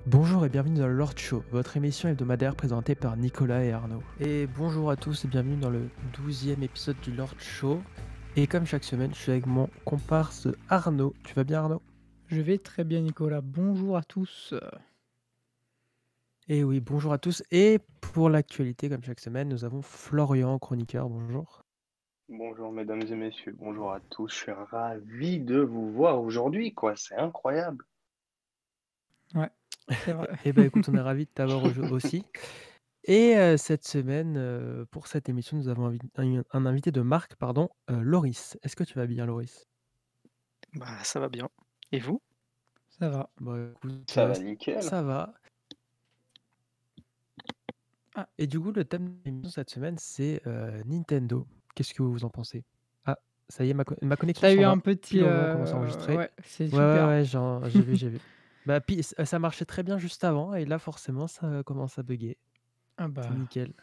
Bonjour et bienvenue dans le Lord Show, votre émission hebdomadaire présentée par Nicolas et Arnaud. Et bonjour à tous et bienvenue dans le 12e épisode du Lord Show. Et comme chaque semaine, je suis avec mon comparse Arnaud. Tu vas bien Arnaud? Je vais très bien, Nicolas. Bonjour à tous. Et oui, bonjour à tous. Et pour l'actualité, comme chaque semaine, nous avons Florian, chroniqueur. Bonjour. Bonjour mesdames et messieurs, bonjour à tous, je suis ravi de vous voir aujourd'hui, quoi, c'est incroyable. Ouais, c'est vrai. Et ben écoute, on est ravis de t'avoir aussi. Et cette semaine, pour cette émission, nous avons un invité de marque, pardon, Loris. Est-ce que tu vas bien Loris? Bah, ça va bien. Et vous? Ça va. Bah écoute, Ça va nickel. ça va. Ah, Et du coup, le thème de l'émission cette semaine, c'est, Nintendo. Qu'est-ce que vous en pensez? Ah, ça y est, ma connexion tu eu s'en un va. petit, Pile au moment où on commence à enregistrer. ouais, c'est Ouais, ouais, super. ouais, j'ai vu. Bah, puis ça marchait très bien juste avant et là, forcément, ça commence à bugger. Ah C'est bah. nickel.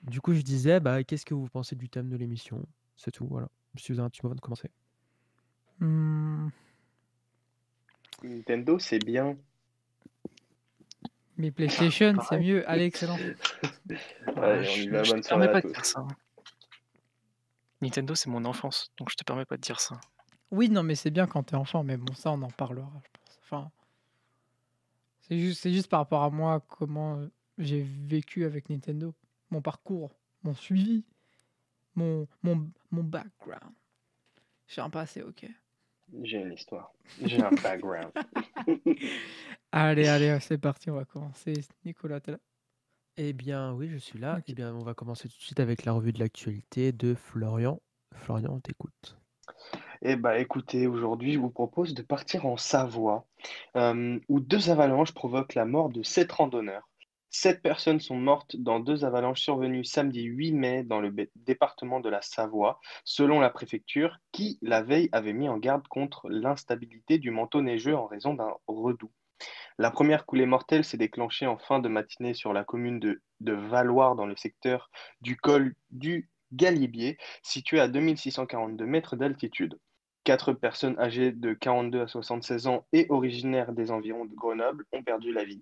Du coup, je disais, bah, qu'est-ce que vous pensez du thème de l'émission? C'est tout, voilà. Si vous avez un petit moment de commencer. Mmh, Nintendo, c'est bien. mais PlayStation, c'est Pareil. mieux. Allez, excellent. Bah, Allez, on y je va, je bonne te permets soirée à pas de tous. dire ça. Nintendo, c'est mon enfance, donc je te permets pas de dire ça. Oui, non, mais c'est bien quand t'es enfant, mais bon, ça, on en parlera, je pense. Enfin, c'est juste par rapport à moi, comment j'ai vécu avec Nintendo. Mon parcours, mon suivi, mon background. J'ai un passé, ok. J'ai une histoire, j'ai un background. Allez, allez, c'est parti, on va commencer. Nicolas, t'es là? Eh bien, oui, je suis là. Eh OK. bien, on va commencer tout de suite avec la revue de l'actualité de Florian. Florian, on t'écoute. Eh bah écoutez, aujourd'hui je vous propose de partir en Savoie, où deux avalanches provoquent la mort de 7 randonneurs. 7 personnes sont mortes dans deux avalanches survenues samedi 8 mai dans le département de la Savoie, selon la préfecture, qui la veille avait mis en garde contre l'instabilité du manteau neigeux en raison d'un redout. La première coulée mortelle s'est déclenchée en fin de matinée sur la commune de Valloire dans le secteur du col du Galibier, situé à 2642 mètres d'altitude. 4 personnes âgées de 42 à 76 ans et originaires des environs de Grenoble ont perdu la vie.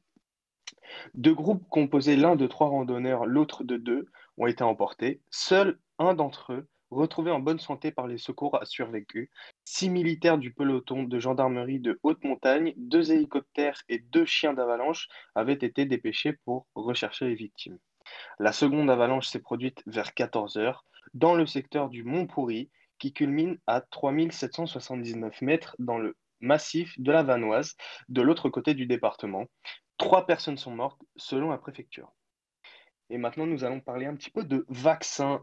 Deux groupes composés l'un de 3 randonneurs, l'autre de 2, ont été emportés. Seul un d'entre eux, retrouvé en bonne santé par les secours, a survécu. 6 militaires du peloton de gendarmerie de haute montagne, 2 hélicoptères et 2 chiens d'avalanche avaient été dépêchés pour rechercher les victimes. La seconde avalanche s'est produite vers 14 heures dans le secteur du Mont Pourri, qui culmine à 3779 mètres dans le massif de la Vanoise, de l'autre côté du département. 3 personnes sont mortes selon la préfecture. Et maintenant, nous allons parler un petit peu de vaccins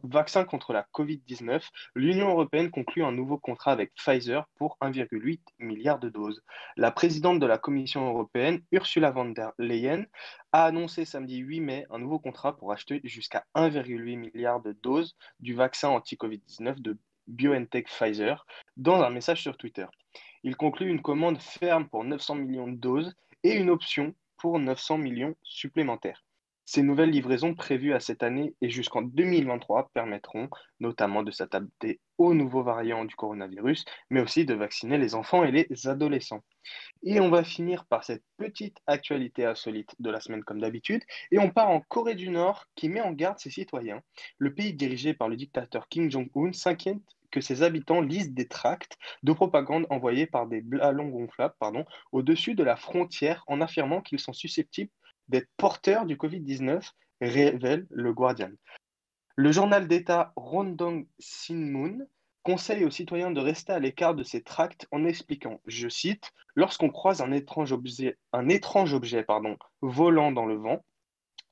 contre la Covid-19. L'Union européenne conclut un nouveau contrat avec Pfizer pour 1,8 milliard de doses. La présidente de la Commission européenne, Ursula von der Leyen, a annoncé samedi 8 mai un nouveau contrat pour acheter jusqu'à 1,8 milliard de doses du vaccin anti-Covid-19 de BioNTech Pfizer dans un message sur Twitter. Il conclut une commande ferme pour 900 millions de doses et une option pour 900 millions supplémentaires. Ces nouvelles livraisons prévues à cette année et jusqu'en 2023 permettront notamment de s'adapter aux nouveaux variants du coronavirus, mais aussi de vacciner les enfants et les adolescents. Et on va finir par cette petite actualité insolite de la semaine comme d'habitude, et on part en Corée du Nord qui met en garde ses citoyens. Le pays dirigé par le dictateur Kim Jong-un s'inquiète que ses habitants lisent des tracts de propagande envoyés par des ballons gonflables au-dessus de la frontière en affirmant qu'ils sont susceptibles d'être porteurs du Covid-19, révèle le Guardian. Le journal d'État Rondong Sinmun conseille aux citoyens de rester à l'écart de ces tracts en expliquant, je cite, lorsqu'on croise un étrange objet volant dans le vent,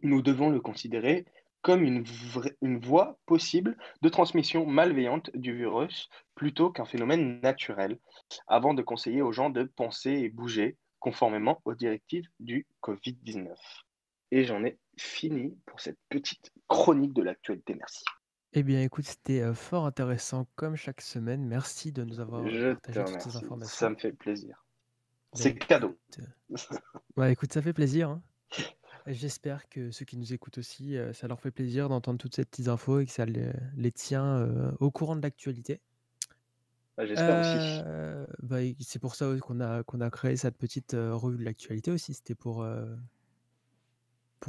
nous devons le considérer comme une voie possible de transmission malveillante du virus plutôt qu'un phénomène naturel, avant de conseiller aux gens de penser et bouger conformément aux directives du Covid-19. Et j'en ai fini pour cette petite chronique de l'actualité. Merci. Eh bien, écoute, c'était, fort intéressant comme chaque semaine. Merci de nous avoir, Je te partagé toutes ces remercie. Ça informations. me fait plaisir. Bah, C'est écoute, cadeau. bah, écoute, ça fait plaisir, hein. Et j'espère que ceux qui nous écoutent aussi, ça leur fait plaisir d'entendre toutes ces petites infos et que ça les tient, au courant de l'actualité. Bah, j'espère aussi. Bah, c'est pour ça qu'on a créé cette petite, revue de l'actualité aussi. C'était pour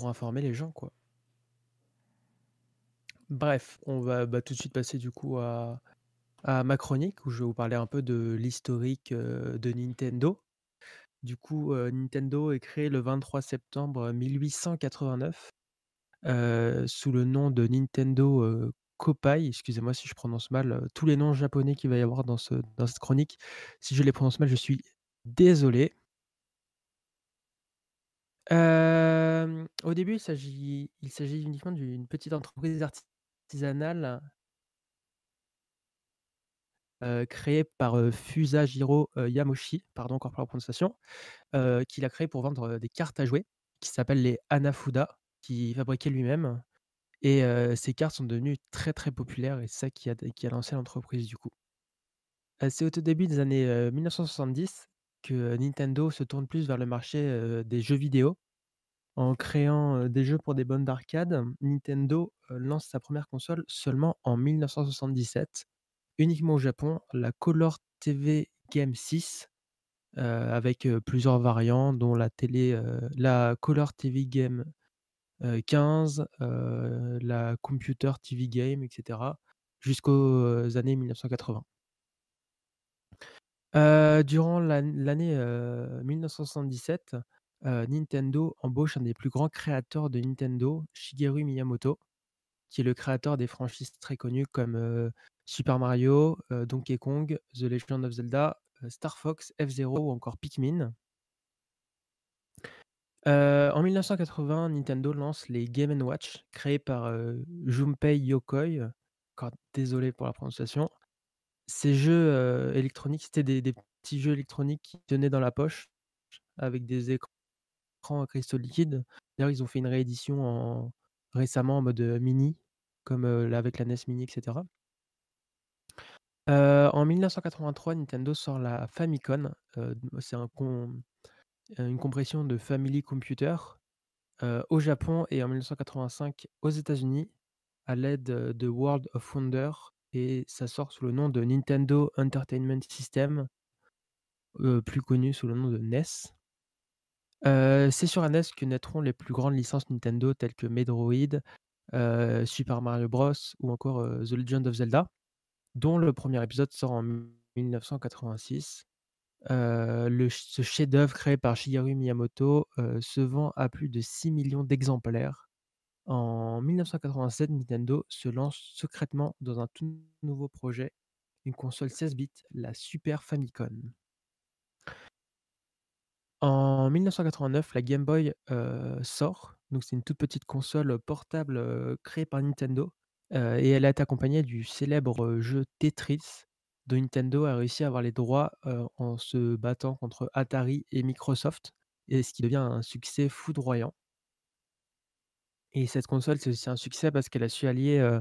informer les gens, quoi. Bref, on va, bah, tout de suite passer du coup à ma chronique où je vais vous parler un peu de l'historique, de Nintendo. Du coup, Nintendo est créé le 23 septembre 1889, sous le nom de Nintendo, Koppai. Excusez-moi si je prononce mal, tous les noms japonais qu'il va y avoir dans cette chronique. Si je les prononce mal, je suis désolé. Au début, il s'agit uniquement d'une petite entreprise artisanale, créée par, Fusajiro, Yamauchi, pardon encore pour la prononciation, qu'il a créé pour vendre, des cartes à jouer qui s'appellent les Hanafuda, qu'il fabriquait lui-même et ces cartes sont devenues très, très populaires et c'est ça qui a lancé l'entreprise du coup. C'est au tout début des années, 1970 que, Nintendo se tourne plus vers le marché, des jeux vidéo. En créant, des jeux pour des bornes d'arcade, Nintendo, lance sa première console seulement en 1977, uniquement au Japon, la Color TV Game 6, avec, plusieurs variantes dont la Color TV Game, 15, la Computer TV Game et cetera, jusqu'aux, années 1980. Durant l'année, 1977, Nintendo embauche un des plus grands créateurs de Nintendo, Shigeru Miyamoto, qui est le créateur des franchises très connues comme, Super Mario, Donkey Kong, The Legend of Zelda, Star Fox, F-Zero ou encore Pikmin. En 1980, Nintendo lance les Game& Watch créés par, Junpei Yokoi. Encore désolé pour la prononciation. Ces jeux, électroniques, c'était des petits jeux électroniques qui tenaient dans la poche avec des écrans à cristaux liquides. D'ailleurs, ils ont fait une réédition récemment en mode, mini, comme, là avec la NES Mini et cetera. En 1983, Nintendo sort la Famicom, c'est une compression de Family Computer, au Japon et en 1985 aux États-Unis à l'aide, de World of Wonder et ça sort sous le nom de Nintendo Entertainment System, plus connu sous le nom de NES. C'est sur la NES que naîtront les plus grandes licences Nintendo telles que Metroid, Super Mario Bros ou encore, The Legend of Zelda, dont le premier épisode sort en 1986. Ce chef-d'œuvre créé par Shigeru Miyamoto, se vend à plus de 6 millions d'exemplaires. En 1987, Nintendo se lance secrètement dans un tout nouveau projet, une console 16 bits, la Super Famicom. En 1989, la Game Boy, sort, donc c'est une toute petite console, portable, créée par Nintendo, et elle est accompagnée du célèbre, jeu Tetris, dont Nintendo a réussi à avoir les droits, en se battant contre Atari et Microsoft et ce qui devient un succès foudroyant et cette console, c'est aussi un succès parce qu'elle a su allier,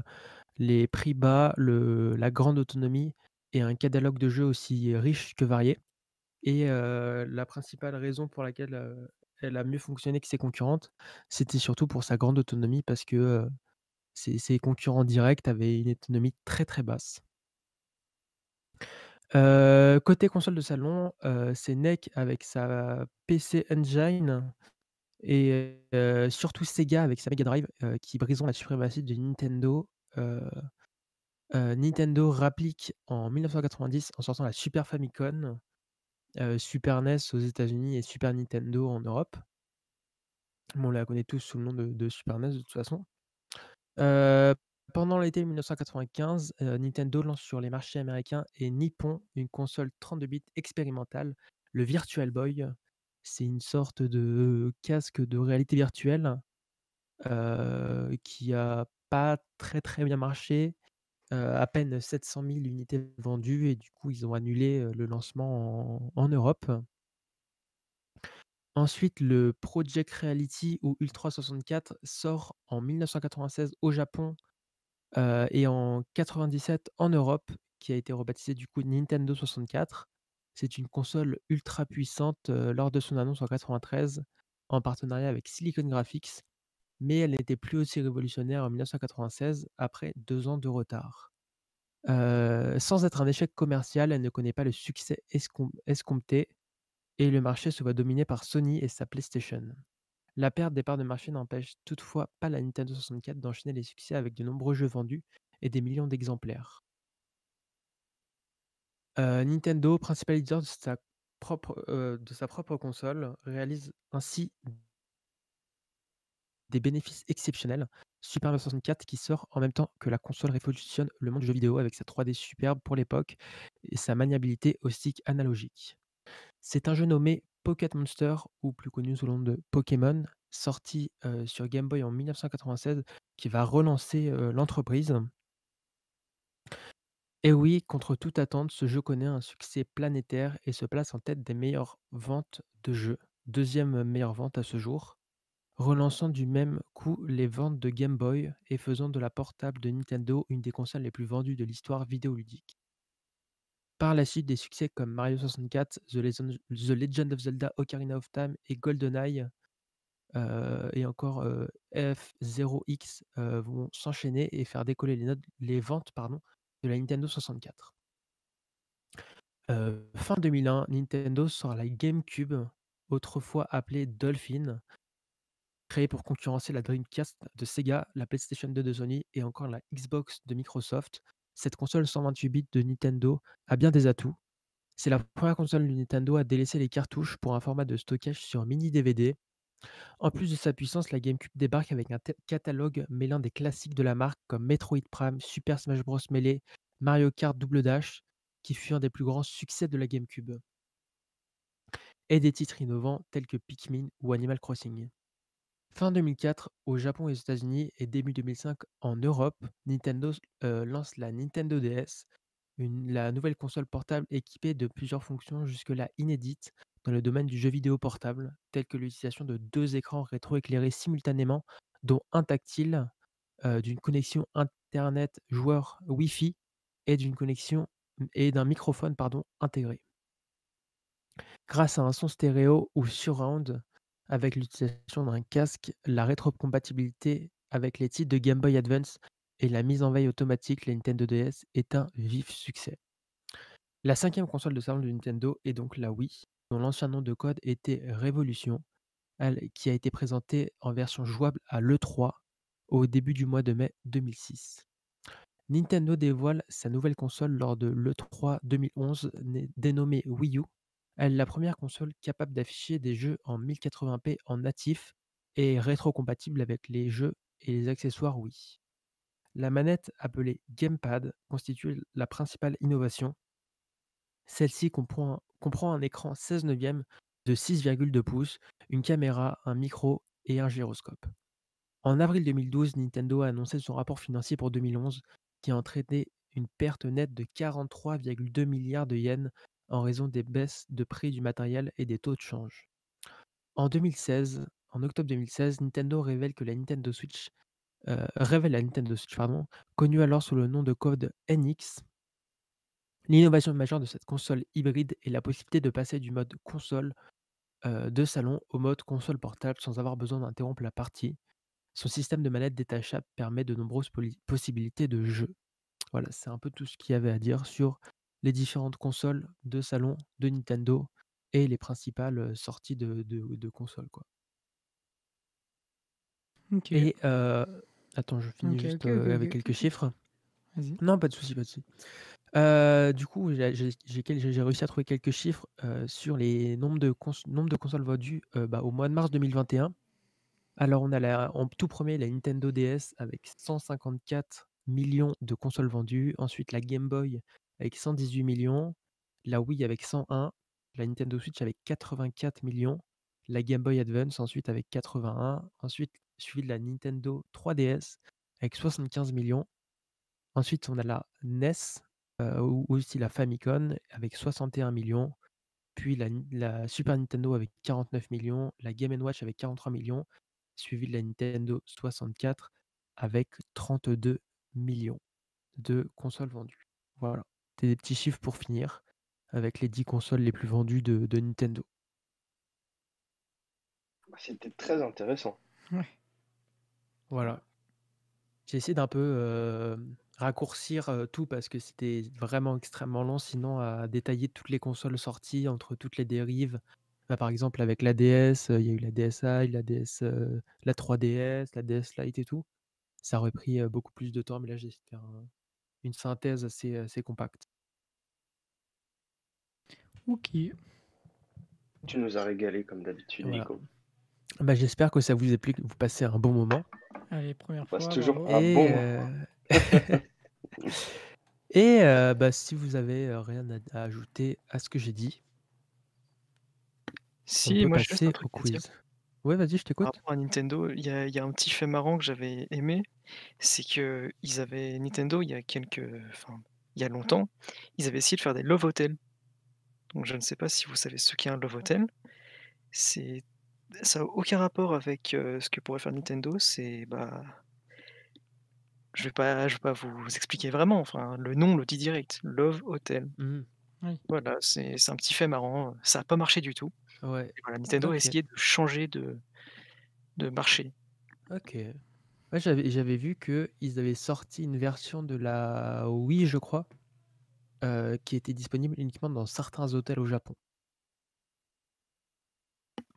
les prix bas, la grande autonomie et un catalogue de jeux aussi riche que varié. Et la principale raison pour laquelle, elle a mieux fonctionné que ses concurrentes, c'était surtout pour sa grande autonomie parce que, ses concurrents directs avaient une autonomie très, très basse. Côté console de salon, c'est NEC avec sa PC Engine et surtout Sega avec sa Mega Drive, qui briseront la suprématie de Nintendo. Nintendo rapplique en 1990 en sortant la Super Famicom, Super NES aux États-Unis et Super Nintendo en Europe. On la connaît tous sous le nom de Super NES de toute façon. Heu, Pendant l'été 1995, Nintendo lance sur les marchés américains et nippons une console 32 bits expérimentale, le Virtual Boy. C'est une sorte de casque de réalité virtuelle, qui a pas très, très bien marché, à peine 700 000 unités vendues et du coup ils ont annulé, le lancement en Europe. Ensuite, le Project Reality ou Ultra 64 sort en 1996 au Japon, et en 97 en Europe, qui a été rebaptisée du coup Nintendo 64. C'est une console ultra puissante, lors de son annonce en 93 en partenariat avec Silicon Graphics, mais elle n'était plus aussi révolutionnaire en 1996 après 2 ans de retard. Sans être un échec commercial, elle ne connaît pas le succès escompté et le marché se voit dominé par Sony et sa PlayStation. La perte des parts de marché n'empêche toutefois pas la Nintendo 64 d'enchaîner les succès avec de nombreux jeux vendus et des millions d'exemplaires. Nintendo, principal éditeur de sa propre console, réalise ainsi des bénéfices exceptionnels. Super Mario 64 qui sort en même temps que la console révolutionne le monde du jeu vidéo avec sa 3D superbe pour l'époque et sa maniabilité au stick analogique. C'est un jeu nommé Pocket Monster ou plus connu sous le nom de Pokémon, sorti, sur Game Boy en 1996 qui va relancer, l'entreprise. Et oui, contre toute attente, ce jeu connaît un succès planétaire et se place en tête des meilleures ventes de jeux, deuxième meilleure vente à ce jour, relançant du même coup les ventes de Game Boy et faisant de la portable de Nintendo une des consoles les plus vendues de l'histoire vidéoludique. Par la suite, des succès comme Mario 64, The Legend of Zelda Ocarina of Time et GoldenEye, et encore, F0X, vont s'enchaîner et faire décoller les ventes pardon, de la Nintendo 64. Fin 2001, Nintendo sort la GameCube, autrefois appelée Dolphin, créée pour concurrencer la Dreamcast de Sega, la PlayStation 2 de Sony et encore la Xbox de Microsoft. Cette console 128 bits de Nintendo a bien des atouts. C'est la première console de Nintendo à délaisser les cartouches pour un format de stockage sur mini DVD. En plus de sa puissance, la GameCube débarque avec un catalogue mêlant des classiques de la marque comme Metroid Prime, Super Smash Bros. Melee, Mario Kart Double Dash, qui fut un des plus grands succès de la GameCube, et des titres innovants tels que Pikmin ou Animal Crossing. Fin 2004, au Japon et aux États-Unis et début 2005 en Europe, Nintendo lance la Nintendo DS, la nouvelle console portable équipée de plusieurs fonctions jusque-là inédites dans le domaine du jeu vidéo portable, telles que l'utilisation de deux écrans rétroéclairés simultanément, dont un tactile, d'une connexion Internet joueur Wi-Fi et d'un microphone intégré. Grâce à un son stéréo ou surround, avec l'utilisation d'un casque, la rétrocompatibilité avec les titres de Game Boy Advance et la mise en veille automatique, la Nintendo DS est un vif succès. La cinquième console de salon de Nintendo est donc la Wii, dont l'ancien nom de code était Revolution, qui a été présentée en version jouable à l'E3 au début du mois de mai 2006. Nintendo dévoile sa nouvelle console lors de l'E3 2011, dénommée Wii U. Elle est la première console capable d'afficher des jeux en 1080p en natif et rétrocompatible avec les jeux et les accessoires Wii. La manette appelée Gamepad constitue la principale innovation. Celle-ci comprend un écran 16 neuvième de 6,2 pouces, une caméra, un micro et un gyroscope. En avril 2012, Nintendo a annoncé son rapport financier pour 2011 qui a entraîné une perte nette de 43,2 milliards de yens en raison des baisses de prix du matériel et des taux de change. En octobre 2016, Nintendo révèle la Nintendo Switch, connue alors sous le nom de code NX. L'innovation majeure de cette console hybride est la possibilité de passer du mode console de salon au mode console portable sans avoir besoin d'interrompre la partie. Son système de manette détachable permet de nombreuses possibilités de jeu. Voilà, c'est un peu tout ce qu'il y avait à dire sur les différentes consoles de salon de Nintendo et les principales, sorties de consoles, quoi. OK. Et attends, je finis OK, juste, OK, OK, avec OK, quelques OK. chiffres. Vas-y. Non, pas de souci, pas de souci. Du coup, j'ai réussi à trouver quelques chiffres, sur les nombres de consoles vendues, au mois de mars 2021. Alors on a en tout premier la Nintendo DS avec 154 millions de consoles vendues, ensuite la Game Boy avec 118 millions, la Wii avec 101, la Nintendo Switch avec 84 millions, la Game Boy Advance ensuite avec 81, ensuite suivi de la Nintendo 3DS avec 75 millions. Ensuite on a la NES, ou aussi la Famicom avec 61 millions, puis la Super Nintendo avec 49 millions, la Game& Watch avec 43 millions, suivi de la Nintendo 64 avec 32 millions de consoles vendues. Voilà, des petits chiffres pour finir avec les 10 consoles les plus vendues de Nintendo. C'était très intéressant. Ouais. Voilà. J'ai essayé d'un peu, raccourcir, tout parce que c'était vraiment extrêmement long, sinon à détailler toutes les consoles sorties entre toutes les dérives. Bah, par exemple avec la DS, il y a eu la DSi, la DS, la 3DS, la DS Lite et tout. Ça aurait pris, beaucoup plus de temps, mais là j'ai fait une synthèse assez compacte. OK. Tu nous as régalé comme d'habitude, Voilà. Nico. Bah, j'espère que ça vous a plu, que vous passez un bon moment Allez, On première passe fois, toujours bravo. un et bon moment. bah, si vous avez, rien à ajouter à ce que j'ai dit, on Si, peut moi j'ai juste un passer truc au à dire. quiz. Ouais, vas-y, je Par t'écoute. rapport à Nintendo, il y a un petit fait marrant que j'avais aimé, c'est que ils avaient Nintendo il y a longtemps, ils avaient essayé de faire des Love Hotel. Donc je ne sais pas si vous savez ce qu'est un Love Hotel? C'est Ça a aucun rapport avec, ce que pourrait faire Nintendo, je vais pas vous expliquer vraiment, enfin, le nom le dit direct, Love Hotel. Mmh. Oui. Voilà, c'est un petit fait marrant, ça a pas marché du tout Ouais, et voilà, Nintendo a OK, essayé de changer de marché. OK. Ouais, j'avais vu qu'ils avaient sorti une version de la Wii, je crois, qui était disponible uniquement dans certains hôtels au Japon.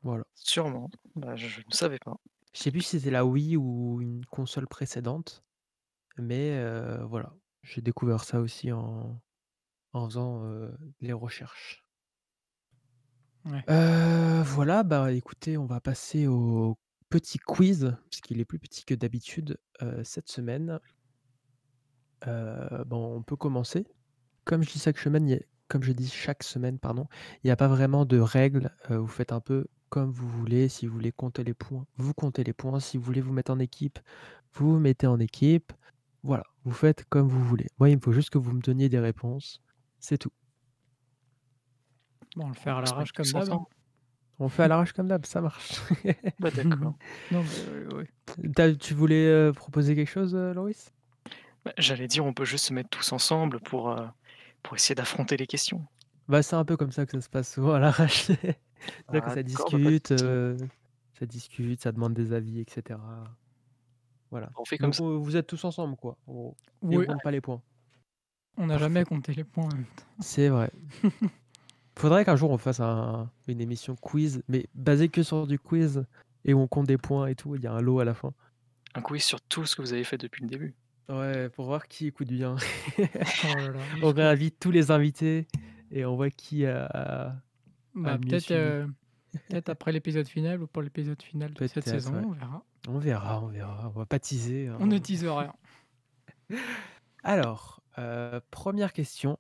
Voilà. Sûrement, bah, je ne savais pas. Je sais plus si c'était la Wii ou une console précédente, mais voilà. J'ai découvert ça aussi en faisant, les recherches. Ouais. Voilà, bah, écoutez, on va passer au petit quiz, puisqu'il est plus petit que d'habitude, cette semaine. Bon, on peut commencer. Comme je dis chaque semaine, pardon, il y a pas vraiment de règles, vous faites un peu comme vous voulez. Si vous voulez compter les points, vous comptez les points. Si vous voulez vous mettre en équipe, vous vous mettez en équipe. Voilà, vous faites comme vous voulez. Moi, il me faut juste que vous me donniez des réponses, c'est tout. Bon, on le fait On à peut se l'arrache mettre comme tous d'hab, hein. ensemble. On fait à l'arrache comme d'hab, ça marche. Bah, d'accord. Non, mais oui. Tu voulais, proposer quelque chose, Loris? Bah, j'allais dire, on peut juste se mettre tous ensemble pour essayer d'affronter les questions. Bah, c'est un peu comme ça que ça se passe souvent à l'arrache. C'est-à-dire que Ah d'accord, bah, pas de souci. ça discute, ça demande des avis et cetera. Voilà. On fait comme Donc ça. vous êtes tous ensemble, quoi, en gros et on Oui, compte pas les points. on n'a jamais Parfait. compté les points en même temps. C'est vrai. Faudrait qu'un jour on fasse une émission quiz, mais basée que sur du quiz et où on compte des points et tout, il y a un lot à la fin. Un quiz sur tout ce que vous avez fait depuis le début. Ouais, pour voir qui écoute bien. Oh là là, On jusqu'au réinvite tous les invités et on voit qui a bah, mieux suivi. peut-être après l'épisode final ou pour l'épisode final de cette Peut-être, saison, ouais. on verra. On verra, on verra. On va pas teaser, On ne hein. tease rien. Alors, 1re question.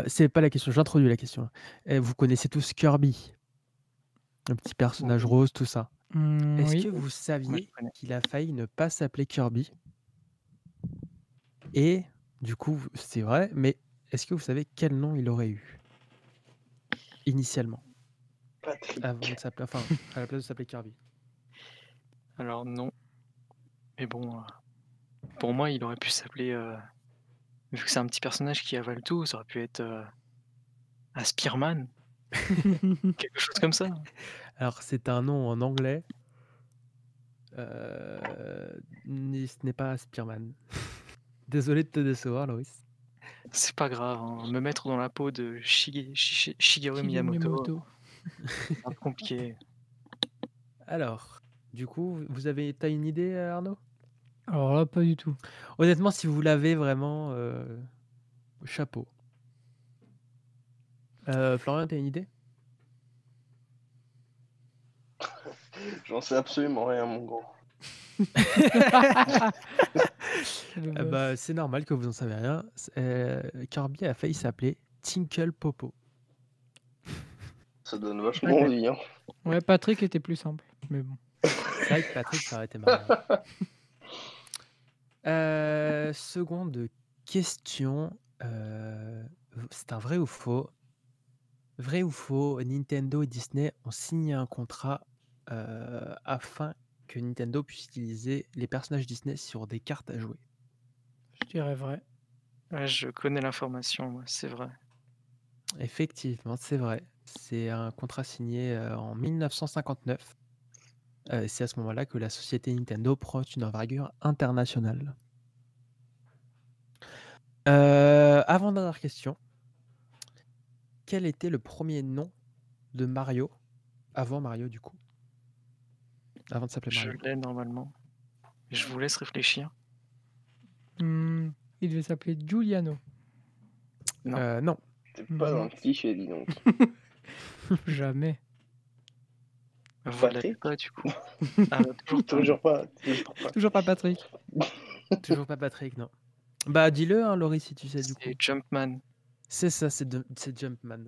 C'est pas la question, j'introduis la question. Vous connaissez tous Kirby? Le petit personnage Oui, rose, tout ça. Est-ce Oui. que vous moi je saviez connais. qu'il a failli ne pas s'appeler Kirby? Et du coup, c'est vrai, mais est-ce que vous savez quel nom il aurait eu? Initialement, avant de Patrick. s'appeler à la place de s'appeler Kirby? Alors non, mais bon, pour moi, il aurait pu s'appeler, vu que c'est un petit personnage qui avale tout, ça aurait pu être, Spearman, quelque chose comme ça. Alors c'est un nom en anglais, ni ce n'est pas Spearman. Désolé de te décevoir, Loris. C'est pas grave, hein, me mettre dans la peau de Shigeru Shigeru Miyamoto, Miyamoto. c'est un peu compliqué. Alors, du coup, tu as une idée, Arnaud? Alors là, pas du tout. Honnêtement, si vous l'avez vraiment, chapeau. Florian, tu as une idée? J'en sais absolument rien, mon grand. Le Ah boss. bah, c'est normal que vous en savez rien. Kirby a failli s'appeler Tinkle Popo. Ça donne vachement Ouais. envie, hein. Ouais, Patrick était plus simple, mais bon. C'est vrai que Patrick, ça aurait été marrant. Seconde question, c'est un vrai ou faux? Vrai ou faux, Nintendo et Disney ont signé un contrat, afin que Nintendo puisse utiliser les personnages Disney sur des cartes à jouer? Je dirais vrai. Ouais, je connais l'information, moi, c'est vrai. Effectivement, c'est vrai. C'est un contrat signé, en 1959. C'est à ce moment-là que la société Nintendo prend une envergure internationale. Avant-dernière question. Quel était le premier nom de Mario avant Mario, du coup? Avant de s'appeler Je Mario. l'ai normalement. Je vous laisse réfléchir. Hmm, il devait s'appeler Giuliano. Non. Non. T'es pas dans le Mince. cliché, dis donc. Jamais. Vous l'avez Patrick? pas du coup. Ah bah, toujours pas. Toujours pas, toujours pas. Toujours pas Patrick. Toujours pas Patrick, non. Bah, dis-le, hein, Laurie, si tu sais, du coup. C'est Jumpman. C'est ça, c'est Jumpman.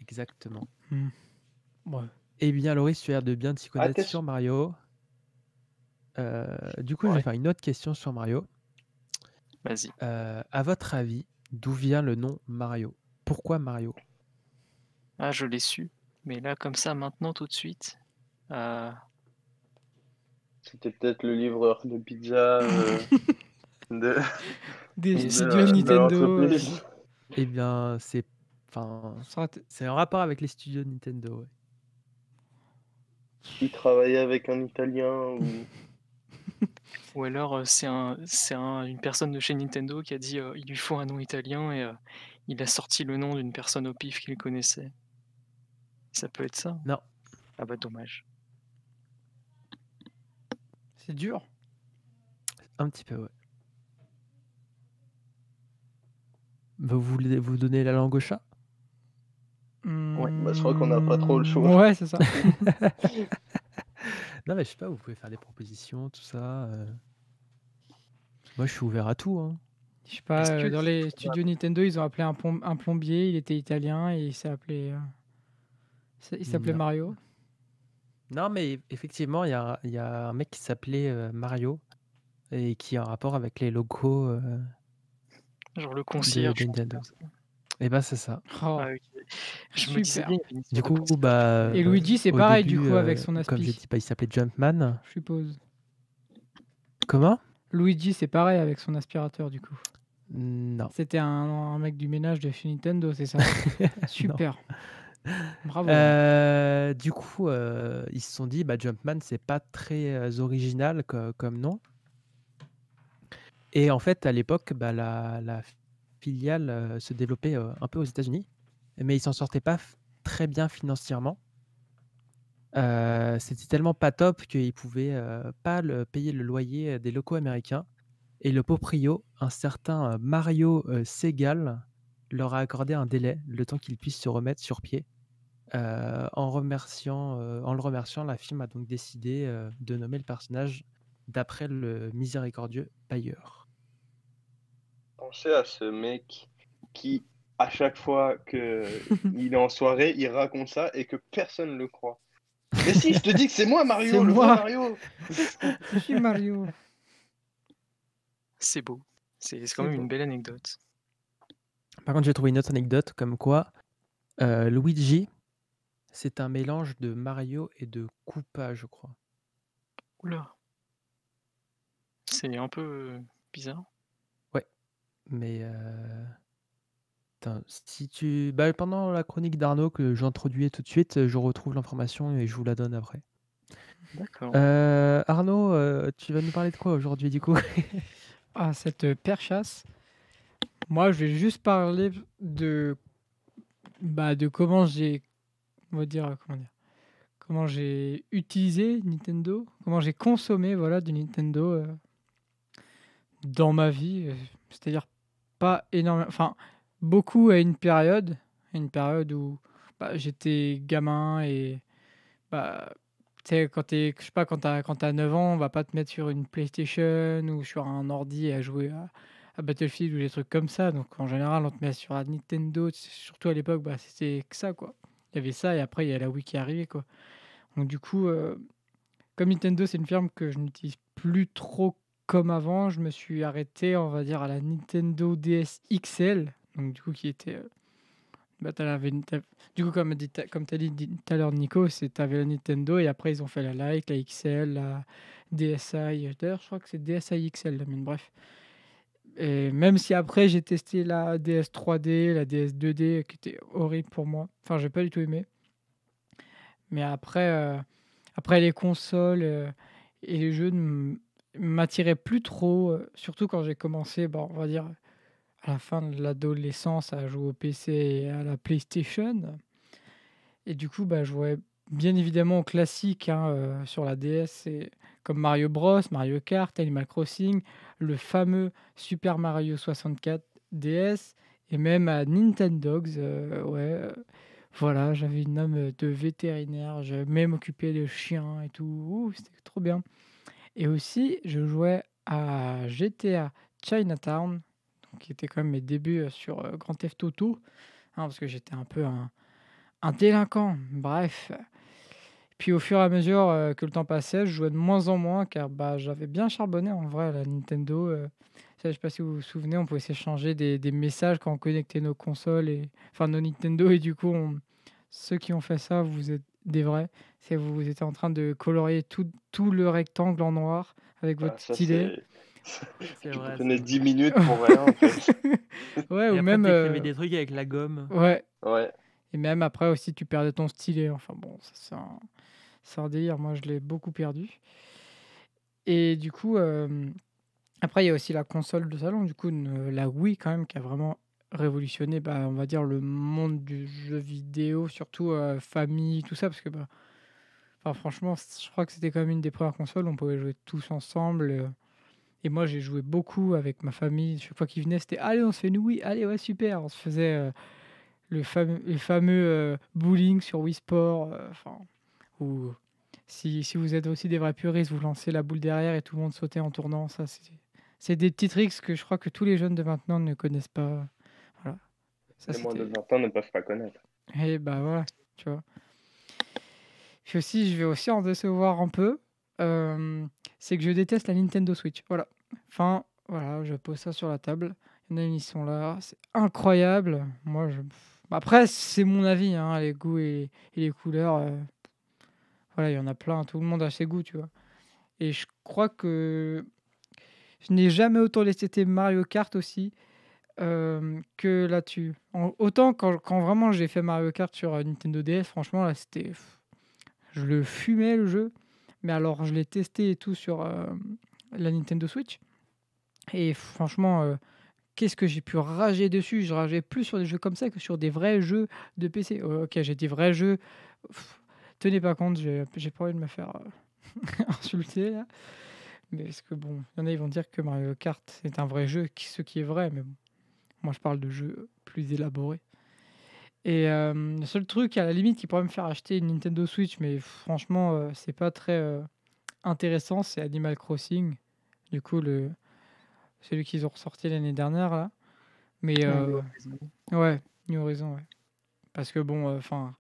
Exactement. Hmm. Ouais. Eh bien, Laurie, tu as l'air de bien t'y connaître t'es sur Mario. Du coup, je vais Ouais. faire une autre question sur Mario. Vas-y. À votre avis, d'où vient le nom Mario? Pourquoi Mario? Ah, je l'ai su. Mais là, comme ça, maintenant, tout de suite. C'était peut-être le livreur de pizza de, Des Mais studios de Nintendo. l'entreprise. Eh bien, c'est en rapport avec les studios Nintendo. Ouais. Il travaillait avec un Italien Ou alors, une personne de chez Nintendo qui a dit il lui faut un nom italien et il a sorti le nom d'une personne au pif qu'il connaissait. Ça peut être ça? Non, Ah bah dommage. C'est dur. un petit peu, ouais. Vous voulez vous donner la langue au chat? Ouais. Bah, je crois qu'on n'a pas trop le choix. Ouais, c'est ça. Non, mais je sais pas, vous pouvez faire des propositions, tout ça. Moi, je suis ouvert à tout. Hein. Je sais pas, Est-ce que dans les studios Nintendo, ils ont appelé un plombier, il était italien et il s'appelait Non. Mario. Non, mais effectivement, il y a un mec qui s'appelait Mario et qui a un rapport avec les logos genre le de concierge? Nintendo. Et bah, c'est ça. Oh, Ah, ok. Je me disais super. bien, il y avait une Du histoire de coup, concierge. bah, Et Luigi, c'est au pareil, du début, coup, avec son comme j'ai aspi, dit, bah, il s'appelait Jumpman. je suppose. Comment? Luigi, c'est pareil avec son aspirateur, du coup. Non. C'était un mec du ménage de chez Nintendo, c'est ça? Super. Bravo. Du coup, ils se sont dit, bah, Jumpman, c'est pas très original comme nom. Et en fait, à l'époque, bah, la filiale se développait un peu aux États-Unis, mais ils s'en sortaient pas très bien financièrement. C'était tellement pas top qu'ils pouvaient pas payer le loyer des locaux américains. Et le proprio, un certain Mario Segal, leur a accordé un délai, le temps qu'ils puissent se remettre sur pied. En le remerciant, la firme a donc décidé de nommer le personnage d'après le miséricordieux Bayer. Pensez à ce mec qui, à chaque fois qu'il est en soirée, il raconte ça et que personne ne le croit. Mais si, je te dis que c'est moi, Mario, C'est le moi. vrai Mario. Je suis Mario. C'est beau. C'est C'est quand même beau. une belle anecdote. Par contre, j'ai trouvé une autre anecdote comme quoi Luigi, c'est un mélange de Mario et de Koopa, je crois. Oula. C'est un peu bizarre. Ouais, mais si tu... bah, pendant la chronique d'Arnaud que j'introduis tout de suite, je retrouve l'information et je vous la donne après. D'accord. Arnaud, tu vas nous parler de quoi aujourd'hui du coup? Ah, cette perchasse. Moi, je vais juste parler de comment j'ai, on va dire, comment j'ai utilisé Nintendo, comment j'ai consommé, voilà, du Nintendo dans ma vie. C'est-à-dire pas énormément, enfin, beaucoup à une période où j'étais gamin et bah, tu sais, je sais pas, quand t'as 9 ans, on va pas te mettre sur une PlayStation ou sur un ordi à jouer à Battlefield ou des trucs comme ça. Donc en général, on te met sur la Nintendo, surtout à l'époque, bah, c'était que ça, quoi. Il y avait ça et après, il y a la Wii qui est arrivée, quoi. Donc du coup, comme Nintendo, c'est une firme que je n'utilise plus trop comme avant, je me suis arrêté, on va dire, à la Nintendo DS XL. Donc du coup, qui était bah, du coup, comme tu as dit tout à l'heure, Nico, tu avais la Nintendo et après, ils ont fait la Lite, la XL, la DSi. D'ailleurs, je crois que c'est DSi XL, mais bref. Et même si après, j'ai testé la DS 3D, la DS 2D, qui était horrible pour moi. Enfin, j'ai pas du tout aimé. Mais après les consoles et les jeux ne m'attiraient plus trop, surtout quand j'ai commencé, on va dire, à la fin de l'adolescence à jouer au PC et à la PlayStation. Et du coup, je jouais bien évidemment aux classiques hein, sur la DS, comme Mario Bros, Mario Kart, Animal Crossing, le fameux Super Mario 64 DS, et même à Nintendogs. Voilà, j'avais une âme de vétérinaire, j'avais même occupé de chiens et tout. Ouh, c'était trop bien. Et aussi, je jouais à GTA Chinatown, donc qui était quand même mes débuts sur Grand Theft Auto, hein, parce que j'étais un peu un délinquant, bref. Puis au fur et à mesure que le temps passait, je jouais de moins en moins car j'avais bien charbonné en vrai à la Nintendo. Ça, je sais pas si vous vous souvenez, on pouvait s'échanger des messages quand on connectait nos consoles, enfin nos Nintendo, et du coup, ceux qui ont fait ça, vous êtes des vrais. C'est vous étiez en train de colorier tout le rectangle en noir avec Ah, votre ça, stylet. C'est Tu vrai, prenais c'est 10 vrai. minutes pour rien, en fait. Ouais, Et ou après, même, t'écrivais des trucs avec la gomme. ouais, Ouais. et même après aussi, tu perdais ton stylet. Enfin bon, ça c'est un délire. Moi, je l'ai beaucoup perdu. Et du coup, après, il y a aussi la console de salon, du coup, la Wii quand même, qui a vraiment révolutionné, on va dire, le monde du jeu vidéo, surtout famille, tout ça, parce que, enfin, franchement, je crois que c'était quand même une des premières consoles où on pouvait jouer tous ensemble. Et moi, j'ai joué beaucoup avec ma famille. Chaque fois qu'ils venaient, c'était allez, on se fait une Wii, allez, ouais, super. On se faisait les fameux bowling sur Wii Sport, enfin, ou si vous êtes aussi des vrais puristes, vous lancez la boule derrière et tout le monde sautait en tournant. Ça, c'est des petits tricks que je crois que tous les jeunes de maintenant ne connaissent pas. Voilà. Ça, Les moins de c'était. 20 ans ne peuvent pas connaître. Et voilà, tu vois. Puis aussi, je vais aussi en décevoir un peu. euh, c'est que je déteste la Nintendo Switch. Voilà. Enfin, voilà, je pose ça sur la table. Il y en a, ils sont là. C'est incroyable. Moi, après, c'est mon avis, hein, les goûts et les couleurs. Voilà, il y en a plein. Tout le monde a ses goûts, tu vois. Et je crois que je n'ai jamais autant laissé Mario Kart aussi que là-dessus. Autant quand vraiment j'ai fait Mario Kart sur Nintendo DS, franchement, là, c'était. Je le fumais le jeu. Mais alors, je l'ai testé et tout sur la Nintendo Switch. Et franchement, qu'est-ce que j'ai pu rager dessus? Je rageais plus sur des jeux comme ça que sur des vrais jeux de PC. Ok, j'ai dit vrais jeux. Pff, tenez pas compte, j'ai pas envie de me faire insulter là. Mais parce que bon, il y en a, ils vont dire que Mario Kart est un vrai jeu, ce qui est vrai, mais bon, moi je parle de jeux plus élaborés. Et le seul truc à la limite qui pourrait me faire acheter une Nintendo Switch, mais franchement, c'est pas très intéressant, c'est Animal Crossing. Du coup, celui qu'ils ont ressorti l'année dernière là. Mais New Horizon. ouais, New Horizon, ouais. Parce que bon, enfin,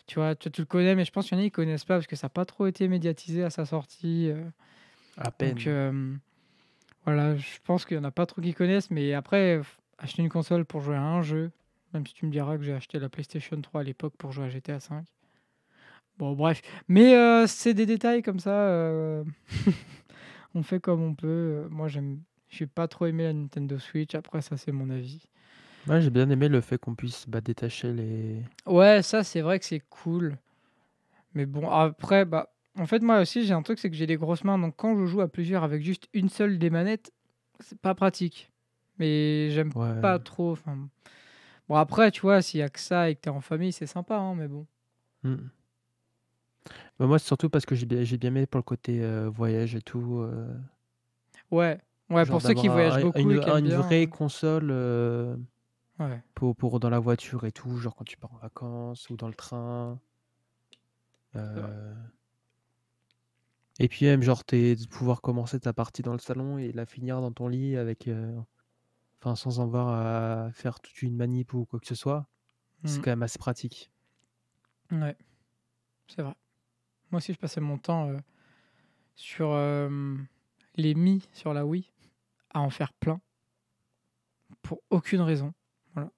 tu vois, tu le connais, mais je pense qu'il y en a qui connaissent pas parce que ça n'a pas trop été médiatisé à sa sortie. À Donc peine. voilà, je pense qu'il y en a pas trop qui connaissent. Mais après, acheter une console pour jouer à un jeu, même si tu me diras que j'ai acheté la PlayStation 3 à l'époque pour jouer à GTA 5. Bon, bref. Mais c'est des détails comme ça. On fait comme on peut. Moi, j'ai pas trop aimé la Nintendo Switch. Après, ça, c'est mon avis. Moi, j'ai bien aimé le fait qu'on puisse détacher les. Ouais, ça, c'est vrai que c'est cool. Mais bon, après, en fait, moi aussi, j'ai un truc, c'est que j'ai des grosses mains. Donc, quand je joue à plusieurs avec juste une seule des manettes, c'est pas pratique. Mais j'aime Ouais. pas trop. Enfin, bon, après, tu vois, s'il y a que ça et que t'es en famille, c'est sympa, hein, mais bon. Mm. Moi, c'est surtout parce que j'ai bien aimé pour le côté voyage et tout. Ouais, ouais, Genre pour ceux qui d'avoir voyagent beaucoup et qui aiment une bien. vraie console Ouais. pour dans la voiture et tout, genre quand tu pars en vacances ou dans le train. C'est vrai. Et puis même, genre, de pouvoir commencer ta partie dans le salon et la finir dans ton lit avec, enfin, sans avoir à faire toute une manip ou quoi que ce soit. C'est Mm. quand même assez pratique. Ouais, c'est vrai. Moi aussi, je passais mon temps sur les Mi sur la Wii à en faire plein pour aucune raison. Voilà.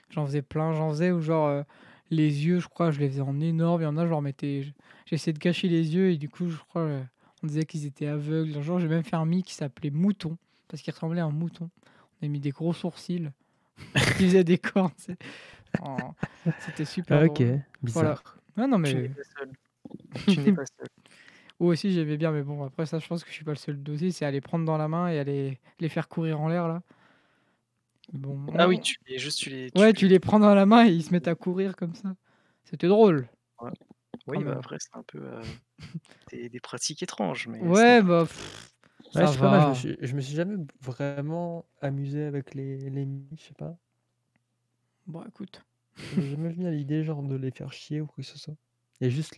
J'en faisais plein, j'en faisais où genre les yeux, je crois, je les faisais en énorme. Il y en a, je leur mettais, j'essayais de cacher les yeux et du coup, je crois, on disait qu'ils étaient aveugles. Un jour, j'ai même fait un Mi qui s'appelait Mouton parce qu'il ressemblait à un mouton. On a mis des gros sourcils qui faisaient des cornes. Oh, c'était super Ok, drôle. Voilà. bizarre. Ah non, Tu n'es mais pas seul. Tu n'es pas seul. ou aussi j'aimais bien, mais bon, après ça, je pense que je suis pas le seul dossier, c'est à les prendre dans la main et à les faire courir en l'air là. Bon, Ah oui, on- tu ouais, tu les prends dans la main et ils se mettent à courir comme ça. C'était drôle, ouais. quand Oui, bah, même. après c'est un peu, des pratiques étranges, mais ce n'est Ouais, pas bah, Ouais, ça je sais pas, moi va. je me suis jamais vraiment amusé avec les Mi, je sais pas. Bon, écoute. Ça m'est jamais venu à l'idée genre de les faire chier ou quoi que ce soit. Il y a juste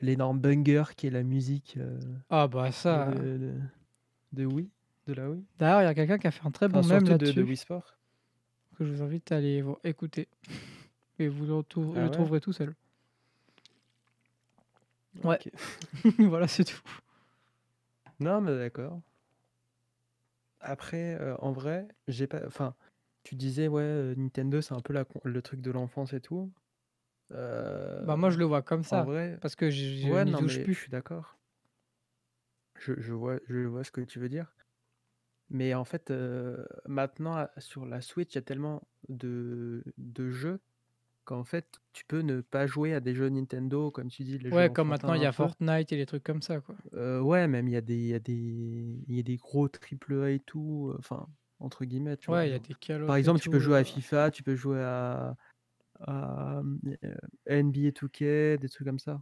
l'énorme banger qui est la musique Ah bah de, ça. de, de, de Wii, de la Wii. D'ailleurs, il y a quelqu'un qui a fait un très Enfin, bon mème surtout de là-dessus Wii Sport. que je vous invite à aller écouter. Et vous Ah le ouais? trouverez tout seul. Ouais, Ok. voilà, c'est tout. Non, mais d'accord. Après, en vrai, j'ai pas. Enfin, tu disais, ouais, Nintendo, c'est un peu le truc de l'enfance et tout. Bah moi, je le vois comme En ça. vrai, Parce que je ouais, n'y non, touche mais je plus. suis d'accord. Je vois ce que tu veux dire. Mais en fait, maintenant, sur la Switch, il y a tellement de jeux qu'en fait, tu peux ne pas jouer à des jeux Nintendo, comme tu dis, les jeux Ouais, comme maintenant, enfantins il y un a peu. Fortnite et les trucs comme ça, quoi. Ouais, même il y a des gros triple A et tout, enfin, entre guillemets, tu vois. Ouais, il y a Genre. des Call Par of et exemple, tu peux tout. jouer à FIFA, tu peux jouer à NBA 2K, des trucs comme ça,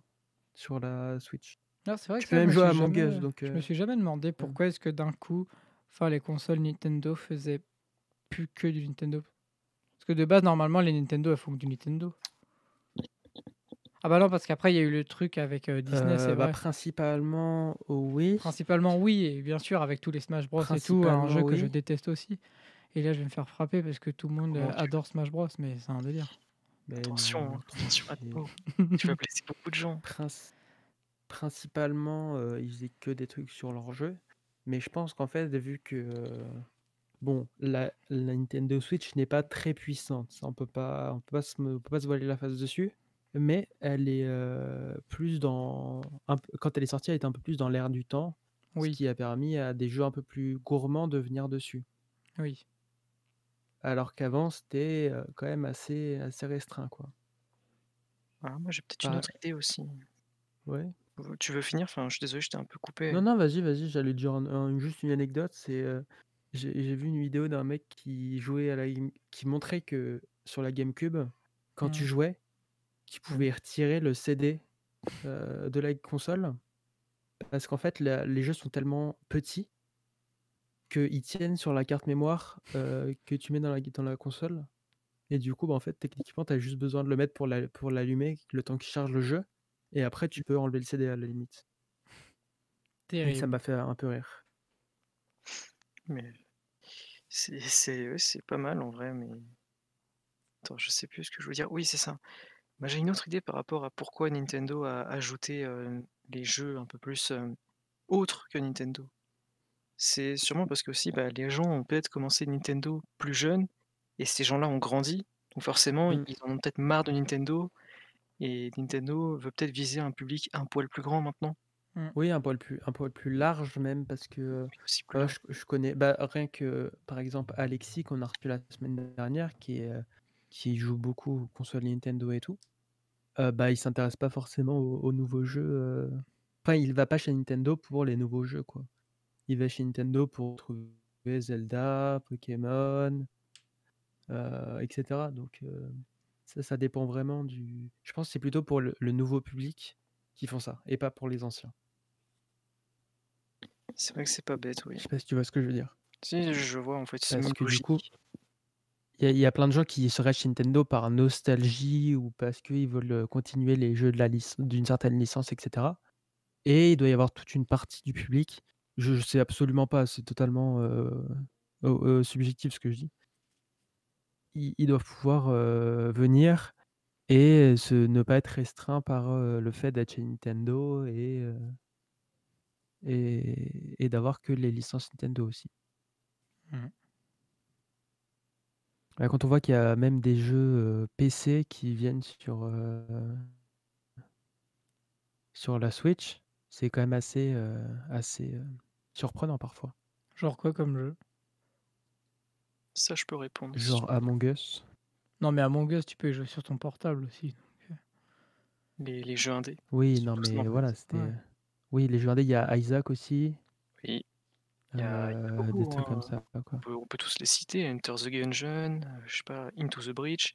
sur la Switch. Ah, c'est vrai Tu que peux ça, même jouer à Among Us, donc... je me suis jamais demandé ouais. pourquoi est-ce que d'un coup, enfin, les consoles Nintendo faisaient plus que du Nintendo. Parce que de base, normalement, les Nintendo, elles font que du Nintendo. Ah bah non, parce qu'après, il y a eu le truc avec Disney, c'est Bah, vrai. principalement, oui. Principalement, oui, et bien sûr, avec tous les Smash Bros et tout, un Principalement, jeu que je oui. déteste aussi. Et là, je vais me faire frapper parce que tout le monde Comment tu adore Smash Bros, mais c'est un délire. Mais attention, non, hein, attention à tranquille. toi. Tu vas blesser beaucoup de gens. Principalement, ils faisaient que des trucs sur leur jeu. Mais je pense qu'en fait, vu que bon, la Nintendo Switch n'est pas très puissante, ça, on peut pas se voiler la face dessus. Mais elle est plus quand elle est sortie, elle était un peu plus dans l'air du temps, ce Oui, qui a permis à des jeux un peu plus gourmands de venir dessus. oui. Alors qu'avant, c'était quand même assez restreint, quoi. Ah, moi j'ai peut-être une Par- autre idée aussi. Ouais. Tu veux finir? Enfin, je suis désolé, je t'ai un peu coupé. Non, non, vas-y, j'allais dire juste une anecdote. J'ai vu une vidéo d'un mec qui jouait qui montrait que sur la GameCube, quand tu Mhm. jouais, tu pouvais retirer le CD de la console parce qu'en fait, les jeux sont tellement petits qu'ils tiennent sur la carte mémoire que tu mets dans la console. Et du coup, bah, en fait, techniquement, tu as juste besoin de le mettre pour l'allumer, le temps qu'il charge le jeu. Et après, tu peux enlever le CD à la limite. Et ça Terrible. m'a fait un peu rire. Mais ouais, c'est pas mal en vrai, mais attends, je sais plus ce que je veux dire. Oui, c'est ça. Moi, j'ai une autre idée par rapport à pourquoi Nintendo a ajouté les jeux un peu plus autres que Nintendo. C'est sûrement parce que aussi, bah, les gens ont peut-être commencé Nintendo plus jeunes et ces gens-là ont grandi. Donc forcément, Mm. ils en ont peut-être marre de Nintendo et Nintendo veut peut-être viser un public un poil plus grand maintenant. Oui, un poil plus large même, parce que Oui, aussi plus bah, large. je connais bah, rien que, par exemple, Alexis, qu'on a reçu la semaine dernière, qui joue beaucoup aux consoles Nintendo et tout. Bah, il s'intéresse pas forcément aux nouveaux jeux. Enfin, il va pas chez Nintendo pour les nouveaux jeux, quoi. Il va chez Nintendo pour trouver Zelda, Pokémon, etc. Donc, ça dépend vraiment du. Je pense que c'est plutôt pour le nouveau public qui font ça, et pas pour les anciens. C'est vrai que c'est pas bête, oui. Je sais pas si tu vois ce que je veux dire. Si, je vois, en fait, c'est Parce même que du coup, logique. il y a plein de gens qui seraient chez Nintendo par nostalgie ou parce qu'ils veulent continuer les jeux d'une certaine licence, etc. Et il doit y avoir toute une partie du public. Je sais absolument pas, c'est totalement subjectif ce que je dis. Ils doivent pouvoir venir et ne pas être restreints par le fait d'être chez Nintendo et d'avoir que les licences Nintendo aussi. Mhm. Quand on voit qu'il y a même des jeux PC qui viennent sur la Switch, c'est quand même assez surprenant parfois. Genre quoi comme jeu? Ça, je peux répondre. Genre Among Us. Non, mais Among Us, tu peux y jouer sur ton portable aussi. Les jeux indés. Oui, non, Surtout ça, en mais fait. voilà, c'était. Ouais. Oui, les jeux indés, il y a Isaac aussi. Oui. Il y en a des beaucoup, trucs comme hein. ça, quoi. On peut tous les citer, Enter the Gungeon, je sais pas, Into the Breach,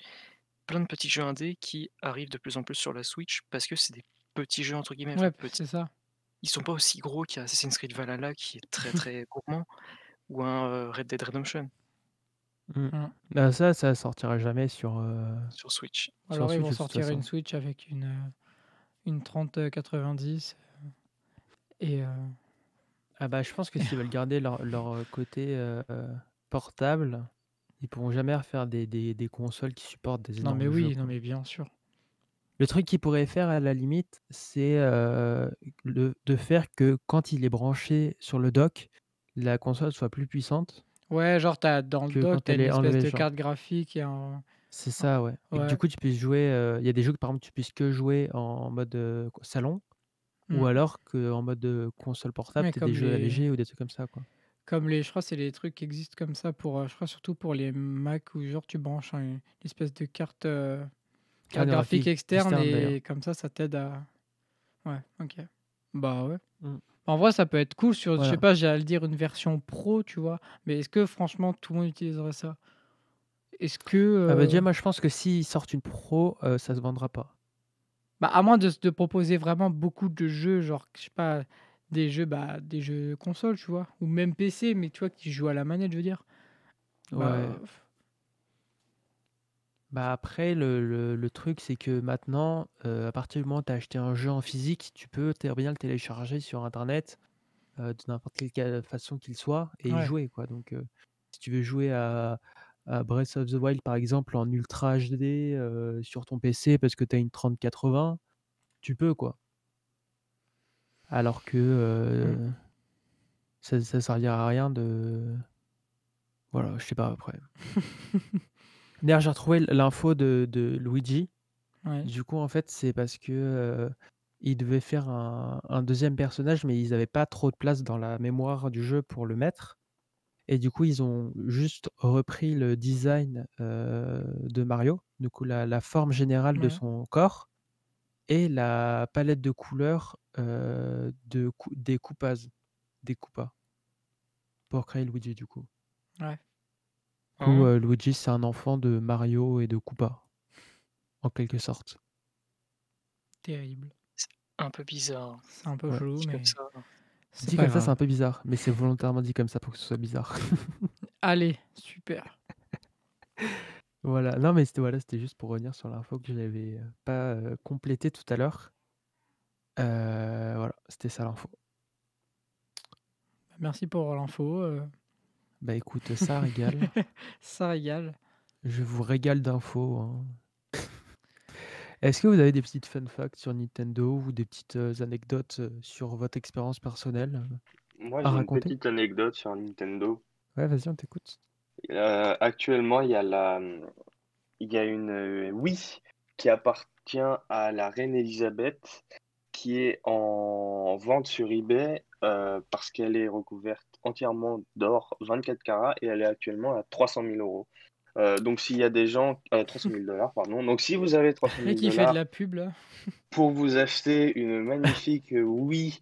plein de petits jeux indés qui arrivent de plus en plus sur la Switch parce que c'est des «petits jeux» entre guillemets, Ouais, enfin petits. c'est ça. Ils sont pas aussi gros qu'un Assassin's Creed Valhalla qui est très, très gourmand ou un, Red Dead Redemption Mmh. Mmh. Bah, ça sortira jamais sur Switch. sur Alors ils Switch vont de toute sortir une façon. Switch avec une 3090 et Ah bah, je pense que s'ils veulent garder leur côté, portable, ils pourront jamais refaire des consoles qui supportent des non mais énormes jeux, oui, non quoi. mais bien sûr. Le truc qu'ils pourraient faire à la limite, c'est, de faire que quand il est branché sur le dock, la console soit plus puissante Ouais, genre dans le que dock, quand t'as elle une est espèce enlevée, de genre. carte graphique et un C'est ça, ouais, et que du ouais. coup tu puisses jouer, il y a des jeux que par exemple tu puisses que jouer en mode, salon, ou Mmh. alors qu'en mode, console portable, Ouais, tu des jeux allégés ou des trucs comme ça, quoi. comme les je crois c'est les trucs qui existent comme ça pour, je crois surtout pour les Mac où genre tu branches une espèce de carte Carte graphique graphique externe externe d'ailleurs. et comme ça t'aide à ouais, OK. Bah, ouais. Mmh. En vrai, ça peut être cool sur je sais Voilà. pas, j'allais dire une version pro, tu vois? Mais est-ce que franchement tout le monde utiliserait ça? Est-ce que, Ah bah, déjà moi je pense que s'ils sortent une pro, ça se vendra pas. bah, à moins de proposer vraiment beaucoup de jeux, genre, je sais pas, des jeux console, tu vois? Ou même PC, mais tu vois, qui jouent à la manette, je veux dire. Ouais. Bah, Bah, après le truc c'est que maintenant, à partir du moment où tu as acheté un jeu en physique, tu peux très bien le télécharger sur internet, de n'importe quelle façon qu'il soit et y ouais. jouer, quoi. Donc, si tu veux jouer à Breath of the Wild par exemple en ultra HD, sur ton PC parce que tu as une 3080, tu peux, quoi. Alors que, Mmh. ça servira à rien de voilà, je sais pas après. D'ailleurs, j'ai retrouvé l'info de Luigi. Ouais. Du coup, en fait, c'est parce que, ils devaient faire un 2e personnage, mais ils avaient pas trop de place dans la mémoire du jeu pour le mettre, et du coup, ils ont juste repris le design, de Mario, du coup la forme générale de Ouais. son corps et la palette de couleurs, des Koopas pour créer Luigi, du coup. Ouais. Du coup, Hein? Luigi, c'est un enfant de Mario et de Koopa, en quelque sorte. Terrible. C'est un peu bizarre, C'est un peu Ouais. chelou, dit comme mais ça. c'est Dit pas comme ça, c'est grave. un peu bizarre, mais c'est volontairement dit comme ça pour que ce soit bizarre. Allez, super. Voilà, non mais c'était juste pour revenir sur l'info que j'avais, pas, complétée tout à l'heure. Voilà, c'était ça l'info. Merci pour l'info, Bah, écoute, ça régale. ça régale. Je vous régale d'infos, hein. Est-ce que vous avez des petites fun facts sur Nintendo ou des petites, anecdotes, sur votre expérience personnelle, Moi, à j'ai une raconter? petite anecdote sur Nintendo. Ouais, vas-y, on t'écoute. Actuellement, il y a une Wii qui appartient à la reine Elisabeth, qui est en vente sur eBay parce qu'elle est recouverte entièrement d'or 24 carats et elle est actuellement à 300 000 euros. Donc s'il y a des gens, 300 000 dollars, pardon. Donc si vous avez 300 000 Qui fait de dollars la pub là. pour vous acheter une magnifique Wii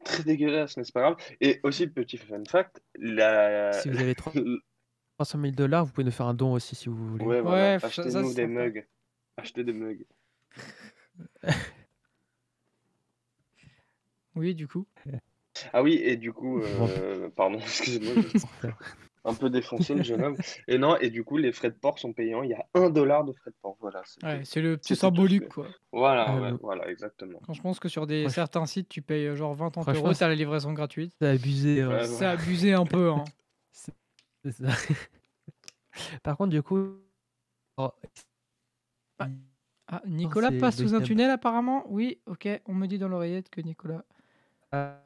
très dégueulasse, mais c'est pas grave. Et aussi, petit fun fact, Si vous avez 300 000 $, vous pouvez nous faire un don aussi si vous voulez. ouais, voilà, Ouais, ça achetez-nous c'est des sympa. mugs. Achetez des mugs. Oui, du coup. Ah oui, et du coup, Bon, pardon, excusez-moi, je enfer. un peu défoncé le jeune homme. Et non, et du coup, les frais de port sont payants. Il y a 1 dollar de frais de port. Voilà, Ouais, c'est le petit c'était tout ce symbolique, que. quoi. Voilà, Ah ouais, non, voilà, exactement. Quand je pense que sur franch certains sites, tu payes genre 20-30 franchement, euros, t'as la livraison gratuite. c'est abusé, hein. Ouais, C'est voilà. abusé un peu, hein. C'est c'est ça. Par contre, du coup, oh, Ah, ah, non, Nicolas c'est le passe sous un 2e. tunnel apparemment? Oui, ok, on me dit dans l'oreillette que Nicolas... Ah,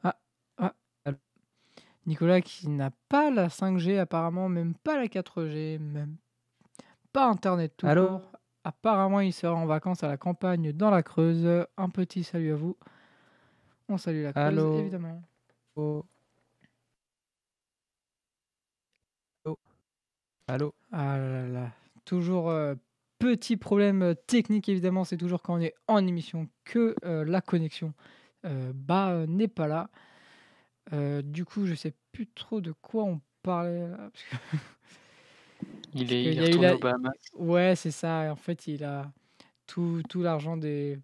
Ah, ah, Nicolas qui n'a pas la 5G apparemment, même pas la 4G, même pas Internet tout allô? court. Apparemment, il sera en vacances à la campagne dans la Creuse. Un petit salut à vous. On salue la Creuse, Allô? évidemment. Allô? Allô? Ah là là, toujours petit problème technique évidemment, c'est toujours quand on est en émission que la connexion n'est pas là. Du coup, je sais plus trop de quoi on parlait là, Il parce est, qu'il il est y a eu retourné la... aux Bahamas. Ouais, c'est ça. En fait, il a tout l'argent des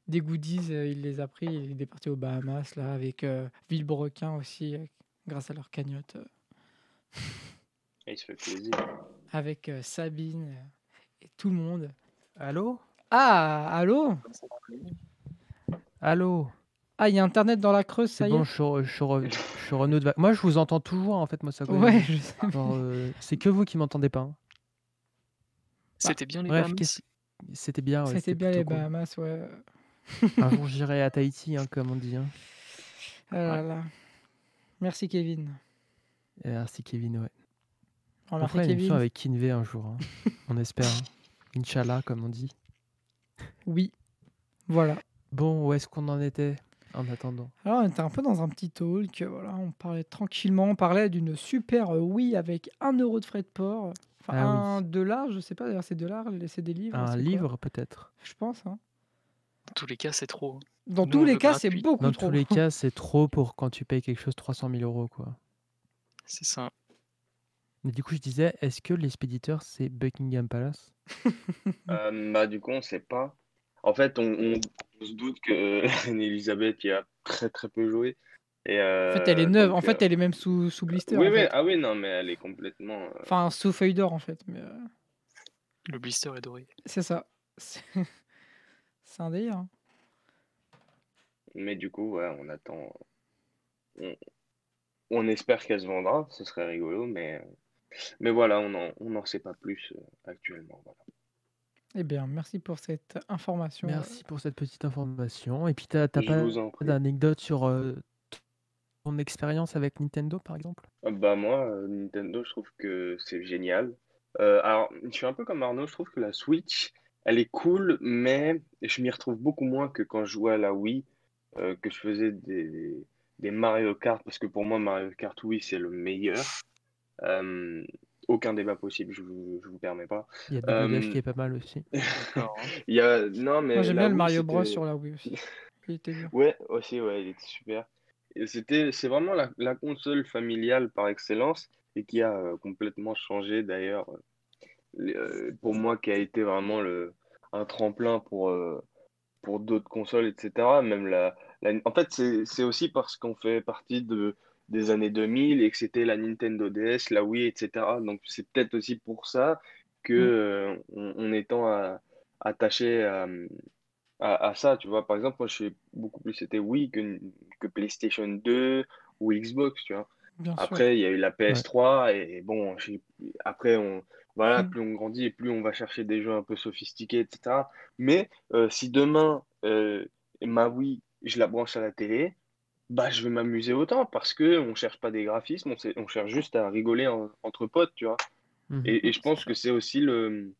goodies, il les a pris. Il est parti aux Bahamas là avec Villebrequin aussi, grâce à leur cagnotte, Et il se fait plaisir. avec Sabine et tout le monde. Allô? Ah, allô? Allô? Ah, il y a Internet dans la Creuse, C'est ça y bon, est? je suis revenu de Moi, je vous entends toujours, en fait, moi, ça Ouais, cause. je sais. Genre, c'est que vous qui m'entendez pas, hein. Bah, C'était bien les Bref, Bahamas. c'était bien, ouais, c'était c'était bien plutôt les cool. Bahamas, ouais. Un jour, j'irai à Tahiti, hein, comme on dit. Hein. Ah là là. Merci Kevin. Et merci, Kevin, ouais. On On remercie fera une émission Kevin. avec Kinvé un jour, hein. On espère. Hein. Inch'Allah, comme on dit. Oui, voilà. Bon, où est-ce qu'on en était en attendant? Alors, on était un peu dans un petit talk, voilà, on parlait tranquillement, on parlait d'une super Wii avec 1 € de frais de port, enfin Ah oui, 1 $, je sais pas d'ailleurs, c'est dollars, c'est des livres, un c'est quoi? livre peut-être. Je pense, hein. Dans tous les cas, c'est trop. Dans Nous, tous on les veut cas, c'est gratuit. beaucoup Dans trop. tous les cas, c'est trop pour quand tu payes quelque chose 300 000 euros, quoi. C'est ça. Mais du coup, je disais, est-ce que l'expéditeur, c'est Buckingham Palace? Bah, du coup, on sait pas. En fait, on se doute que la reine Elisabeth y a très très peu joué. Et En fait, elle est neuve, en donc, fait, elle est même sous blister, oui, en oui, fait. ah oui, non, mais elle est complètement. Enfin, sous feuille d'or, en fait, mais Le blister est doré. c'est ça. C'est c'est un délire, hein. Mais du coup, ouais, on attend. On, on espère qu'elle se vendra, ce serait rigolo, mais voilà, on en sait pas plus actuellement. Voilà. Eh bien, merci pour cette information. Merci pour cette petite information. Et puis, t'as Je pas vous en prie. d'anecdote sur ton expérience avec Nintendo, par exemple? Bah moi, Nintendo, je trouve que c'est génial. Alors, je suis un peu comme Arnaud, je trouve que la Switch, elle est cool, mais je m'y retrouve beaucoup moins que quand je jouais à la Wii, que je faisais des Mario Kart, parce que pour moi, Mario Kart Wii, c'est le meilleur. Euh, Aucun débat possible, je vous permets pas. Il y a Double Dash qui est pas mal aussi. D'accord. Hein. Non, Moi, mais j'aime la bien le Wii, Mario Bros c'était. sur la Wii aussi. Il était bien. Ouais, aussi, ouais, il était super. Et c'est vraiment la console familiale par excellence et qui a complètement changé d'ailleurs, pour moi, qui a été vraiment un tremplin pour d'autres consoles, etc. Même en fait, c'est aussi parce qu'on fait partie des années 2000 et que c'était la Nintendo DS, la Wii, etc. Donc c'est peut-être aussi pour ça que Mm. on étant attaché à ça, tu vois. Par exemple, moi, je suis beaucoup plus c'était Wii que PlayStation 2 ou Xbox, tu vois. Bien sûr. Après, il y a eu la Ouais. PS3 et bon, après, voilà, Mm. plus on grandit et plus on va chercher des jeux un peu sophistiqués, etc. Mais si demain, ma Wii, je la branche à la télé, bah, je vais m'amuser autant parce que on cherche pas des graphismes, on cherche juste à rigoler entre potes, tu vois. Mhm. Et je pense que c'est aussi le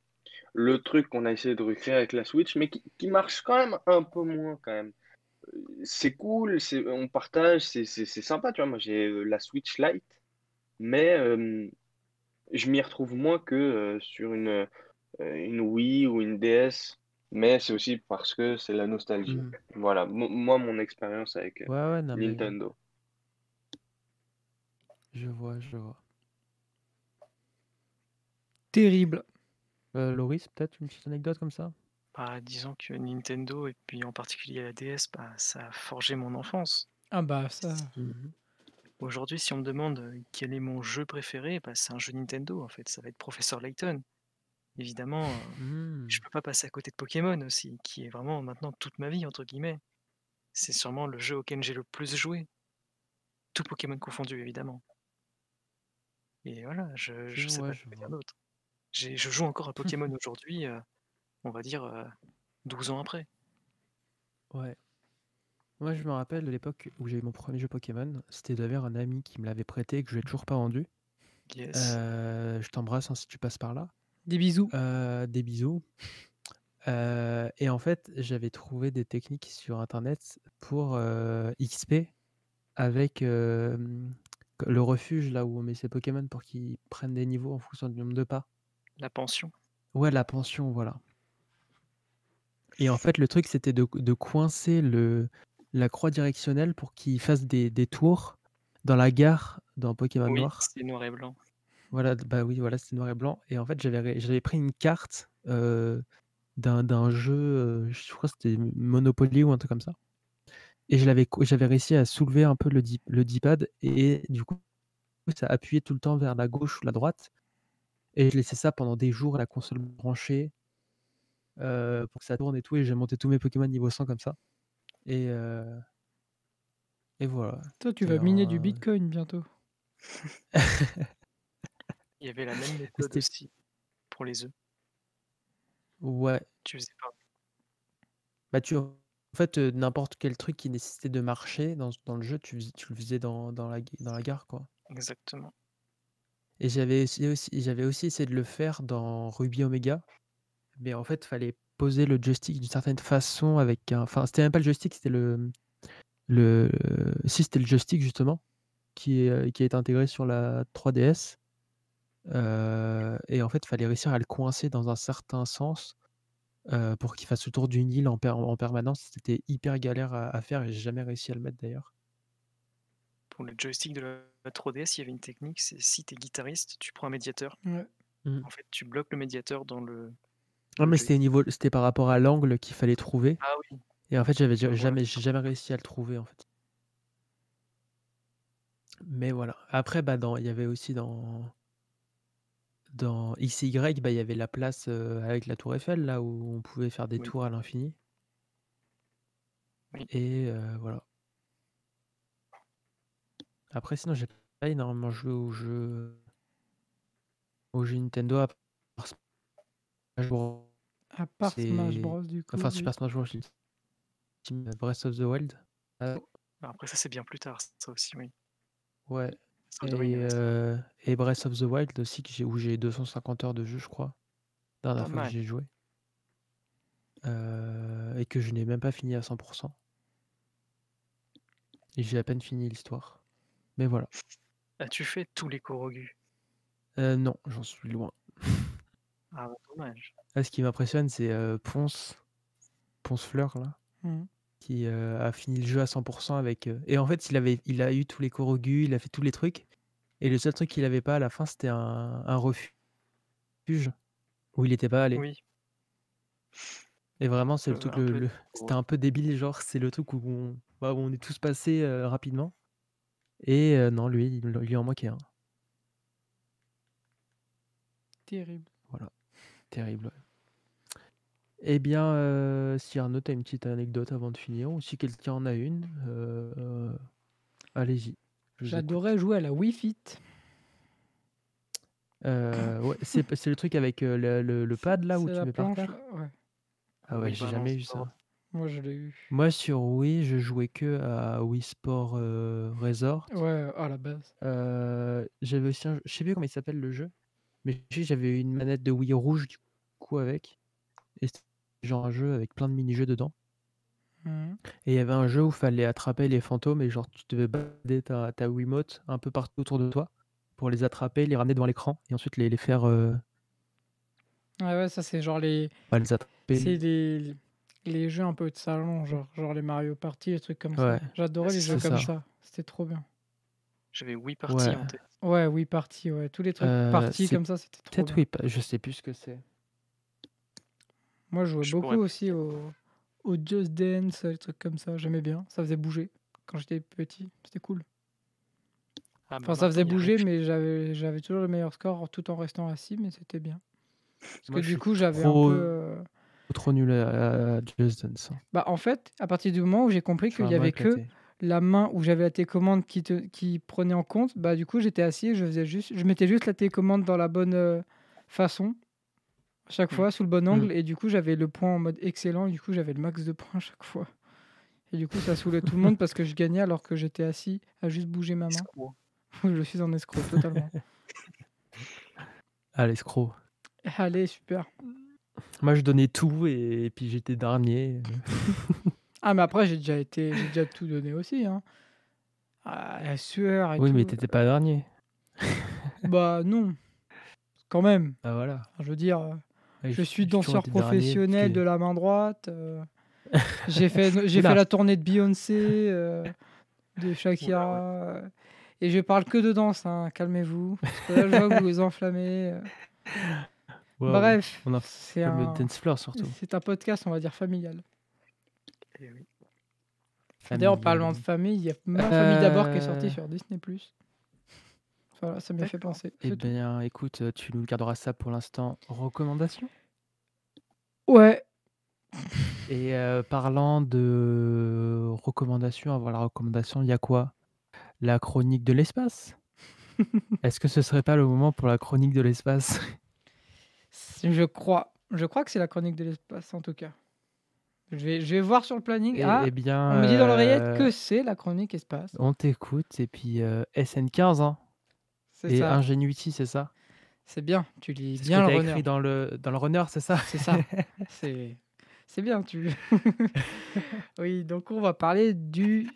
truc qu'on a essayé de recréer avec la Switch, mais qui marche quand même un peu moins quand même. C'est cool, on partage, c'est sympa, tu vois. Moi, j'ai la Switch Lite, mais je m'y retrouve moins que sur une Wii ou une DS. Mais c'est aussi parce que c'est la nostalgie. Mhm. Voilà, moi, mon expérience avec Ouais, non, mais Nintendo. je vois, je vois. Terrible. Loris, peut-être une petite anecdote comme ça? Bah, disons que Nintendo, et puis en particulier la DS, bah, ça a forgé mon enfance. Ah bah ça. Mhm. Aujourd'hui, si on me demande quel est mon jeu préféré, bah, c'est un jeu Nintendo en fait, ça va être Professeur Layton. Évidemment, je Mhm. peux pas passer à côté de Pokémon aussi, qui est vraiment maintenant toute ma vie entre guillemets. C'est sûrement le jeu auquel j'ai le plus joué, tout Pokémon confondu évidemment. Et voilà, Je je sais vois, pas je quoi dire vois. d'autre. Je joue encore à Pokémon aujourd'hui, on va dire 12 ans après. Ouais. Moi, je me rappelle de l'époque où j'ai eu mon premier jeu Pokémon. C'était d'ailleurs un ami qui me l'avait prêté et que je lui ai toujours pas rendu. Yes. Je t'embrasse hein, si tu passes par là. Des bisous. Des bisous. Et en fait, j'avais trouvé des techniques sur Internet pour XP avec le refuge, là où on met ses Pokémon pour qu'ils prennent des niveaux en fonction du nombre de pas. La pension. Ouais, la pension, voilà. Et en fait, le truc, c'était de coincer la croix directionnelle pour qu'il fasse des tours dans la gare dans Pokémon Oui, Noir. c'est noir et blanc. Voilà, bah oui, voilà, c'était noir et blanc. Et en fait, j'avais pris une carte d'un jeu, je crois que c'était Monopoly ou un truc comme ça. Et j'avais réussi à soulever un peu le D-pad et du coup, ça appuyait tout le temps vers la gauche ou la droite. Et je laissais ça pendant des jours à la console branchée pour que ça tourne et tout. Et j'ai monté tous mes Pokémon niveau 100 comme ça. Et, euh, et voilà. Toi, tu C'était vas miner du un... Bitcoin bientôt. Il y avait la même méthode C'était... aussi pour les œufs. Ouais. Tu faisais pas. Bah, en fait, n'importe quel truc qui nécessitait de marcher dans le jeu, tu le faisais dans la gare, quoi. Exactement. Et j'avais aussi essayé de le faire dans Ruby Omega, mais en fait, il fallait poser le joystick d'une certaine façon avec un... Enfin, c'était même pas le joystick, c'était si, c'était le joystick, justement, qui a été intégré sur la 3DS. Et en fait, il fallait réussir à le coincer dans un certain sens pour qu'il fasse le tour d'une île en permanence. C'était hyper galère à faire et j'ai jamais réussi à le mettre d'ailleurs. Pour le joystick de la 3DS, il y avait une technique, c'est si tu es guitariste, tu prends un médiateur. Ouais. En fait, tu bloques le médiateur dans le Non, le mais joystick. c'était par rapport à l'angle qu'il fallait trouver. Ah oui, Et en fait, voilà. j'ai jamais réussi à le trouver en fait. Mais voilà. Après, bah, il y avait aussi dans XY, bah, il y avait la place avec la Tour Eiffel, là où on pouvait faire des Oui. tours à l'infini. Oui. Et voilà. Après, sinon, j'ai pas énormément joué aux jeux Nintendo à part Smash Bros. À part Smash Bros, du coup. Enfin, oui. Super Smash Bros. Breath of the Wild. Après, ça, c'est bien plus tard, ça aussi, oui. Ouais. Breath of the Wild, il y avait ça. Et Breath of the Wild aussi, où j'ai 250 heures de jeu, je crois. Dernière Pas fois que mal. j'y ai joué. Et que je n'ai même pas fini à 100%. Et j'ai à peine fini l'histoire. Mais voilà. As-tu fait tous les Korogu? Non, j'en suis loin. Ah, dommage. Ce qui m'impressionne, c'est Ponce Fleur, là, Mhm. qui a fini le jeu à 100% avec... Et en fait, il a eu tous les Korogu, il a fait tous les trucs. Et le seul truc qu'il avait pas à la fin, c'était un refuge où il était pas allé. Oui. Et vraiment, c'est le truc, Un peu c'était un peu débile, genre, c'est le truc où on est tous passés rapidement. Et non, lui, il lui en manquait un. Terrible. Voilà, terrible. Ouais. Eh bien, si Arnaud, t'as une petite anecdote avant de finir, ou si quelqu'un en a une, allez-y. je vous J'adorais écoute. jouer à la Wii Fit. Ouais, c'est le truc avec le pad là où C'est tu la mets par planche, terre. là. Ouais. Ah ouais, Wii j'ai Balance jamais eu Board. ça. Moi, je l'ai eu. Moi sur Wii, je jouais que à Wii Sport Resort. Ouais, à la base. J'avais aussi je sais plus comment il s'appelle le jeu, mais j'avais une manette de Wii rouge du coup avec. Et c'était genre un jeu avec plein de mini-jeux dedans. Mhm. Et il y avait un jeu où il fallait attraper les fantômes et genre tu devais balader ta Wiimote un peu partout autour de toi pour les attraper, les ramener devant l'écran et ensuite les faire Ouais, ça, c'est genre les... les attraper. C'est les jeux un peu de salon, genre les Mario Party, les trucs comme Ouais, ça. J'adorais les jeux c'est comme ça. ça. C'était trop bien. J'avais Wii Party Ouais. en tête. Ouais, Wii Party, ouais. Tous les trucs party c'est comme ça, c'était trop peut-être bien. oui, je sais plus ce que c'est. Moi, je jouais Je beaucoup pourrais pas aussi au Just Dance, les trucs comme ça. J'aimais bien. Ça faisait bouger quand j'étais petit. C'était cool. Ah, bah Enfin, ça faisait maintenant, il y a bouger, rien. mais j'avais toujours le meilleur score tout en restant assis, mais c'était bien. Parce Moi, que je du suis coup, j'avais un peu... trop nul à Just Dance. Bah, en fait, à partir du moment où j'ai compris Je suis qu'il y vraiment avait que éclaté. la main où j'avais la télécommande qui prenait en compte, bah du coup j'étais assis et je mettais juste la télécommande dans la bonne façon à chaque fois, sous le bon angle, et du coup j'avais le point en mode excellent, et du coup j'avais le max de points à chaque fois. Et du coup ça saoulait tout le monde parce que je gagnais alors que j'étais assis à juste bouger ma main. Escroc. Je suis un escroc totalement. Ah, l'escroc. Allez, super. Moi, je donnais tout et puis j'étais dernier. Ah mais après j'ai déjà tout donné aussi, hein. Ah, la sueur et Oui, tout. mais t'étais pas dernier. Bah non, quand même. Ah voilà. Enfin, je veux dire, Ouais, je suis j'ai toujours danseur été dernier professionnel de la main droite. J'ai fait Oula. la tournée de Beyoncé, de Oula, ouais. Shakira. Et je parle que de danse, hein, calmez-vous. Parce que là, je vois que vous vous enflammez. Waouh, Bref, on a fait le dance floor surtout. c'est un podcast, on va dire, familial. Eh oui. D'ailleurs, en Familial, parlant de oui. famille, il y a Ma famille d'abord qui est sortie Euh, sur Disney+. Voilà, ça m'y a fait D'accord. penser. Eh C'est tout. bien, écoute, tu nous garderas ça pour l'instant recommandation. Ouais, Et parlant de recommandations, avant la recommandation, il y a quoi? La chronique de l'espace? Est-ce que ce serait pas le moment pour la chronique de l'espace? je crois. Je crois que c'est la chronique de l'espace, en tout cas. Je vais voir sur le planning. Eh Ah, bien, on me dit dans l'oreillette que c'est la chronique espace. on t'écoute. Et puis SN15, hein. C'est Et ça. Ingenuity, c'est ça? C'est bien. Tu lis C'est ce bien que le tu as runner. écrit dans le runner, c'est ça? C'est ça. C'est bien. Oui, donc on va parler du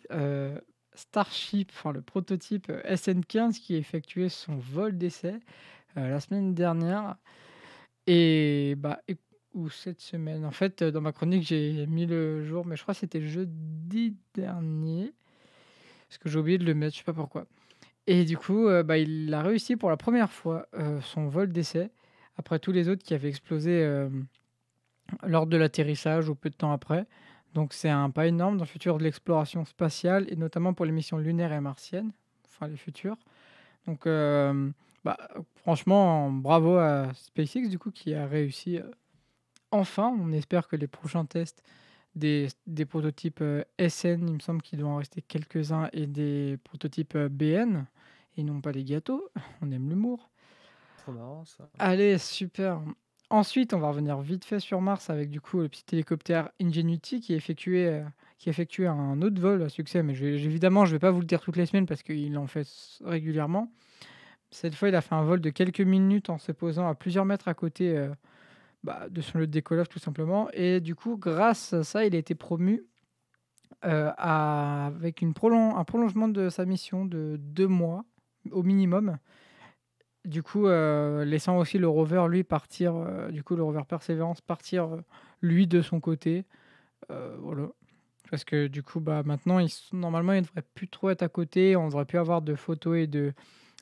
Starship, enfin le prototype SN15 qui a effectué son vol d'essai la semaine dernière. Ou cette semaine. En fait, dans ma chronique, j'ai mis le jour, mais je crois que c'était jeudi dernier. Parce que j'ai oublié de le mettre, je sais pas pourquoi. Et du coup, il a réussi pour la première fois son vol d'essai, après tous les autres qui avaient explosé lors de l'atterrissage ou peu de temps après. Donc c'est un pas énorme dans le futur de l'exploration spatiale, et notamment pour les missions lunaires et martiennes, enfin les futures. Donc franchement, bravo à SpaceX du coup qui a réussi. Enfin, on espère que les prochains tests des prototypes SN, il me semble qu'il doit en rester quelques-uns, et des prototypes BN, et non pas les gâteaux. On aime l'humour. Trop marrant ça. Allez, super. Ensuite, on va revenir vite fait sur Mars avec du coup le petit hélicoptère Ingenuity qui a effectué un autre vol à succès. Mais évidemment, je ne vais pas vous le dire toutes les semaines parce qu'il en fait régulièrement. Cette fois, il a fait un vol de quelques minutes en se posant à plusieurs mètres à côté de son lieu de décollage tout simplement. Et du coup, grâce à ça, il a été promu avec un prolongement de sa mission de 2 mois au minimum. Du coup, laissant aussi le rover, lui, partir, le rover Perseverance partir, lui, de son côté. Voilà. Parce que du coup, maintenant, normalement, il ne devrait plus trop être à côté. On ne devrait plus avoir de photos et de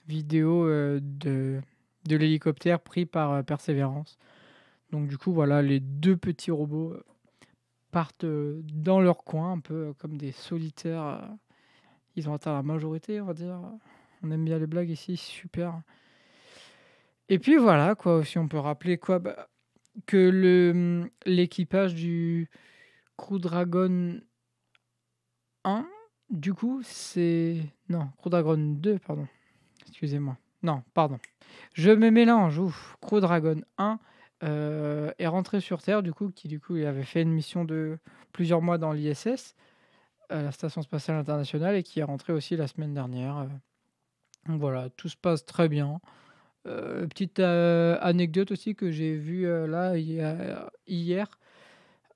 vidéos de l'hélicoptère pris par Perseverance. Donc du coup, voilà, les deux petits robots partent dans leur coin, un peu comme des solitaires. Ils ont atteint la majorité, on va dire. On aime bien les blagues ici, super. Et puis voilà, quoi, si on peut rappeler quoi, que l'équipage du Crew Dragon 1, du coup, c'est... Non, Crew Dragon 2, pardon. Excusez-moi. Non, pardon. Je me mélange. Ouf. Crew Dragon 1 est rentré sur Terre, du coup, il avait fait une mission de plusieurs mois dans l'ISS, la Station Spatiale Internationale, et qui est rentré aussi la semaine dernière. Donc voilà, tout se passe très bien. Petite anecdote aussi que j'ai vue là hier,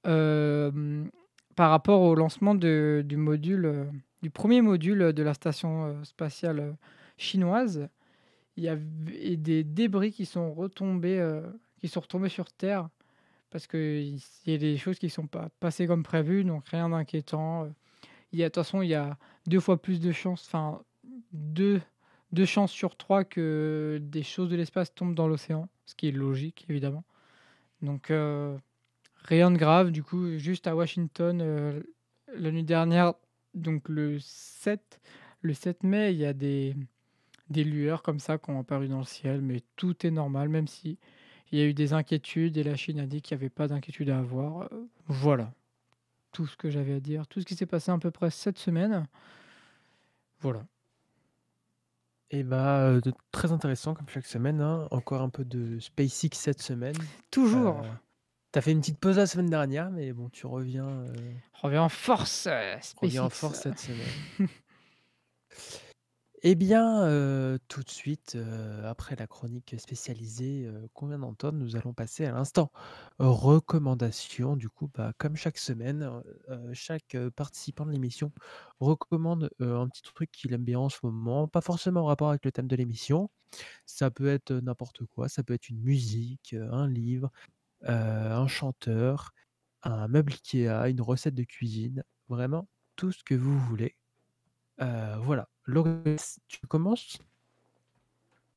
par rapport au lancement du module, du premier module de la station spatiale chinoise. Il y a des débris qui sont retombés sur Terre parce qu'il y a des choses qui ne sont pas passées comme prévu, donc rien d'inquiétant. De toute façon, il y a 2 fois plus de chances, enfin, deux chances sur 3 que des choses de l'espace tombent dans l'océan, ce qui est logique, évidemment. Donc, rien de grave, du coup, juste à Washington, la nuit dernière, donc le 7 mai, il y a des lueurs comme ça qui ont apparu dans le ciel, mais tout est normal, même si il y a eu des inquiétudes et la Chine a dit qu'il n'y avait pas d'inquiétude à avoir. Voilà, tout ce que j'avais à dire, tout ce qui s'est passé à peu près cette semaine. Voilà. Et très intéressant comme chaque semaine, hein. Encore un peu de SpaceX cette semaine. Toujours. T'as fait une petite pause la semaine dernière, mais bon, tu reviens, Reviens en force, reviens en SpaceX. force cette semaine. Eh bien, tout de suite, après la chronique spécialisée qu'on vient d'entendre, nous allons passer à l'instant recommandation. Du coup, comme chaque semaine, chaque participant de l'émission recommande un petit truc qu'il aime bien en ce moment, pas forcément en rapport avec le thème de l'émission. Ça peut être n'importe quoi, ça peut être une musique, un livre, un chanteur, un meuble IKEA, une recette de cuisine, vraiment tout ce que vous voulez. Voilà, Loris, tu commences?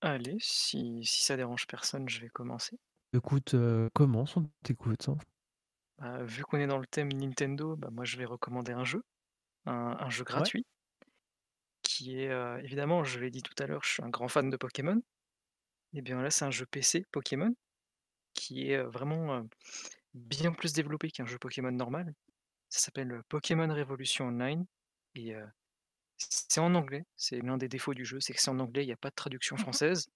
Allez, si ça dérange personne, je vais commencer. Écoute, commence, on t'écoute, hein. Bah, vu qu'on est dans le thème Nintendo, bah, moi je vais recommander un jeu, un jeu Ouais? gratuit qui est, évidemment, je l'ai dit tout à l'heure, je suis un grand fan de Pokémon. Et bien là, c'est un jeu PC Pokémon qui est, vraiment, bien plus développé qu'un jeu Pokémon normal. Ça s'appelle, Pokémon Revolution Online et c'est en anglais. C'est l'un des défauts du jeu, c'est que c'est en anglais, il y a pas de traduction française,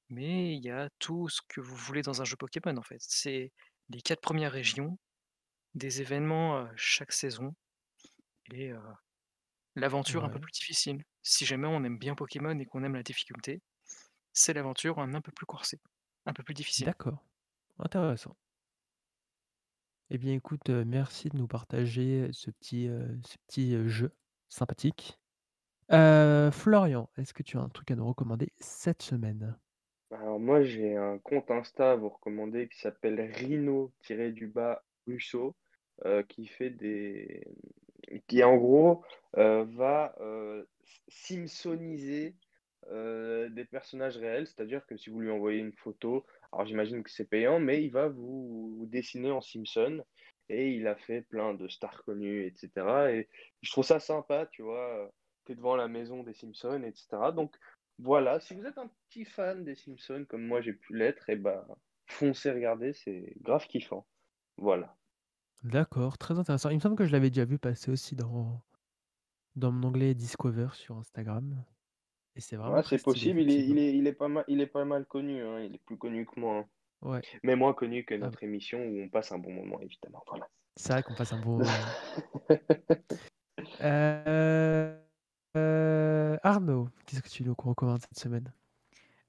mais il y a tout ce que vous voulez dans un jeu Pokémon, en fait. C'est les 4 premières régions, des événements, chaque saison et l'aventure un peu Ouais. plus difficile. Si jamais on aime bien Pokémon et qu'on aime la difficulté, c'est l'aventure un peu plus corsée, un peu plus difficile. D'accord, intéressant. Eh bien écoute, merci de nous partager ce petit jeu sympathique. Florian, est-ce que tu as un truc à nous recommander cette semaine? Alors moi, j'ai un compte Insta à vous recommander qui s'appelle Rhino-Russo, qui fait qui en gros va simpsoniser des personnages réels, c'est-à-dire que si vous lui envoyez une photo, alors j'imagine que c'est payant, mais il va vous dessiner en Simpson et il a fait plein de stars connues, etc. Et je trouve ça sympa, tu vois, t'es devant la maison des Simpsons, etc. Donc voilà, si vous êtes un petit fan des Simpsons comme moi j'ai pu l'être, et ben foncez regarder, c'est grave kiffant. Voilà. D'accord, très intéressant. Il me semble que je l'avais déjà vu passer aussi dans mon onglet Discover sur Instagram et c'est vraiment Ouais, très c'est stylé possible, effectivement. il est pas mal connu, hein, il est plus connu que moi, hein. Ouais, Mais moins connu que ah, notre émission où on passe un bon moment, évidemment. Voilà. c'est vrai qu'on passe un bon moment, ouais. Heu Arnaud, qu'est-ce que tu nous recommandes cette semaine?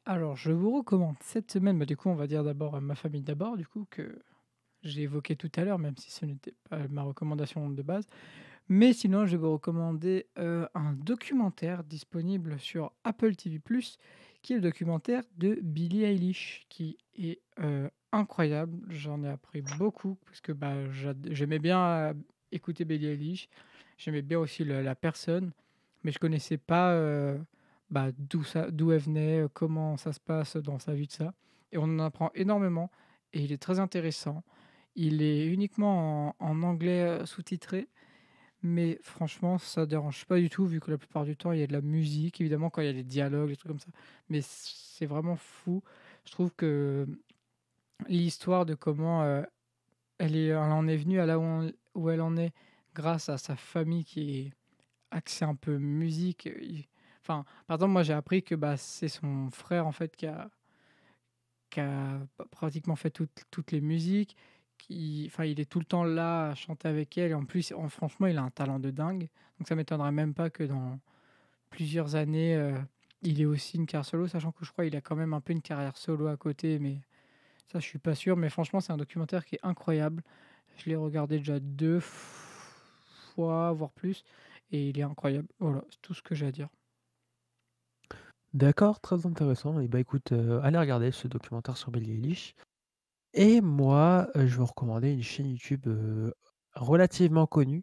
Alors, je vous recommande cette semaine, bah, du coup, on va dire d'abord, Ma famille d'abord, du coup, que j'ai évoqué tout à l'heure, même si ce n'était pas ma recommandation de base. Mais sinon, je vais vous recommander, un documentaire disponible sur Apple TV+, qui est le documentaire de Billie Eilish, qui est, incroyable. J'en ai appris beaucoup parce que, bah, j'aimais bien, écouter Billie Eilish. J'aimais bien aussi le la personne, mais je connaissais pas, bah, d'où elle venait, comment ça se passe dans sa vie, de ça, et on en apprend énormément et il est très intéressant. Il est uniquement en anglais, sous-titré, mais franchement, ça dérange pas du tout vu que la plupart du temps, il y a de la musique, évidemment, quand il y a des dialogues, des trucs comme ça. Mais c'est vraiment fou. Je trouve que l'histoire de comment, elle en est venue à là où elle en est grâce à sa famille qui est axée un peu musique, enfin, par exemple, moi, j'ai appris que, bah, c'est son frère, en fait, qui a pratiquement fait toutes les musiques, enfin, il est tout le temps là à chanter avec elle et en plus, franchement, il a un talent de dingue. Donc ça m'étonnerait même pas que dans plusieurs années, il ait aussi une carrière solo, sachant que je crois il a quand même un peu une carrière solo à côté, mais ça, je suis pas sûr. Mais franchement, c'est un documentaire qui est incroyable. Je l'ai regardé déjà 2 fois, voire plus, et il est incroyable. Voilà, c'est tout ce que j'ai à dire. D'accord, très intéressant et bah, écoute, allez regarder ce documentaire sur Billie Eilish et moi, je vais vous recommander une chaîne YouTube, relativement connue,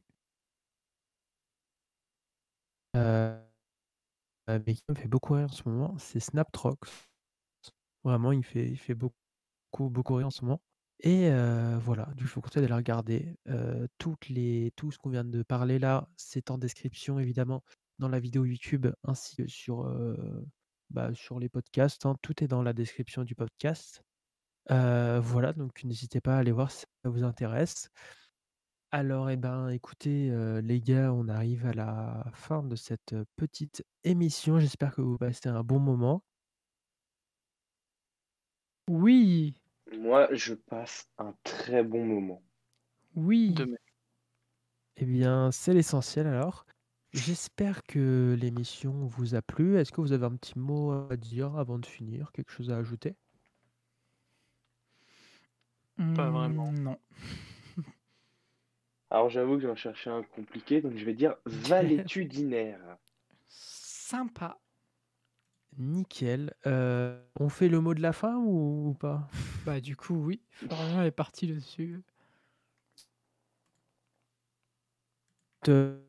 heu, mais qui me fait beaucoup rire en ce moment, c'est Snaptrox. Vraiment, il fait beaucoup rire en ce moment et voilà, du je vous conseille d'aller regarder, tout ce qu'on vient de parler là, c'est en description évidemment dans la vidéo YouTube ainsi que sur, bah, sur les podcasts, hein, tout est dans la description du podcast. Voilà, donc n'hésitez pas à aller voir si ça vous intéresse. Alors, eh ben, écoutez, les gars, on arrive à la fin de cette, petite émission. J'espère que vous passez un bon moment. Oui, Moi, je passe un très bon moment. De oui. même. Eh bien, c'est l'essentiel alors. J'espère que l'émission vous a plu. Est-ce que vous avez un petit mot à dire avant de finir? Quelque chose à ajouter? Pas vraiment. Non. Alors j'avoue que j'en cherchais un compliqué, donc je vais dire valétudinaire. Sympa. Nickel. On fait le mot de la fin ou pas? Bah, du coup, oui, Florian est parti dessus. Te-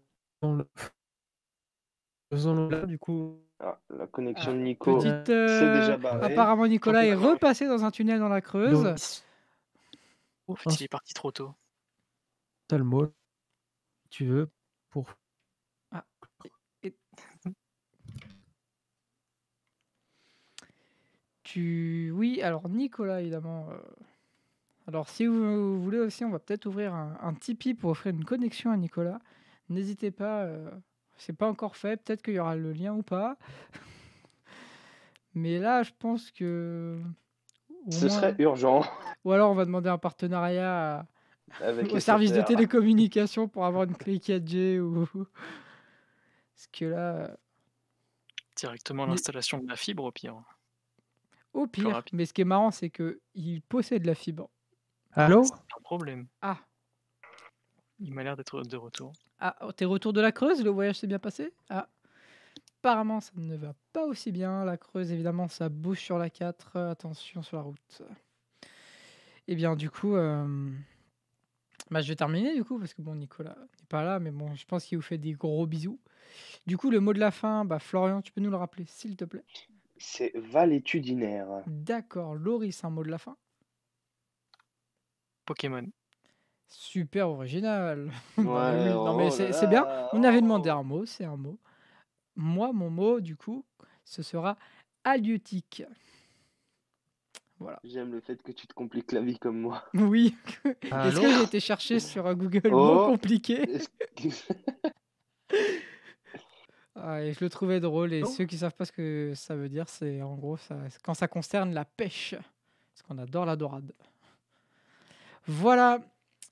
Faisons-le là, du coup. Ah, la connexion Ah, de Nico petite. s'est déjà barrée. Apparemment, Nicolas est Maintenant, repassé dans un tunnel dans la Creuse. Loris, En fait, il est parti trop tôt. seul mot, si tu veux, pour. Ah, et- Oui, alors Nicolas, évidemment. Alors, si vous voulez aussi, on va peut-être ouvrir un Tipeee pour offrir une connexion à Nicolas. N'hésitez pas, c'est pas encore fait. Peut-être qu'il y aura le lien ou pas. Mais là, je pense que. Au ce moins. serait urgent Ou alors, on va demander un partenariat avec au service de SFR. télécommunication pour avoir une clé 4G ou. Parce que là, Directement Mais- l'installation de la fibre au pire. au Plus pire, rapide. mais ce qui est marrant, c'est qu'il possède la fibre. Allô? C'est un problème. Ah, Il m'a l'air d'être de retour. t'es retour de la Creuse, le voyage s'est bien passé? Ah, apparemment, ça ne va pas aussi bien. La Creuse, évidemment, ça bouge sur la 4. Attention sur la route. Eh bien, du coup, je vais terminer, du coup, parce que bon, Nicolas n'est pas là, mais bon, je pense qu'il vous fait des gros bisous. Du coup, le mot de la fin, Florian, tu peux nous le rappeler, s'il te plaît? C'est valétudinaire. D'accord, Loris, un mot de la fin. Pokémon. Super original. Ouais, Oui, non, mais oh là c'est bien. là, On avait demandé oh. un mot, c'est un mot. Moi, mon mot, du coup, ce sera halieutique. Voilà. J'aime le fait que tu te compliques la vie comme moi. Oui. Est-ce Allô? que j'ai été chercher sur Google Oh. mots compliqués? Est-ce que- Et je le trouvais drôle. Et Oh. ceux qui savent pas ce que ça veut dire, c'est en gros quand ça concerne la pêche. Parce qu'on adore la dorade. Voilà.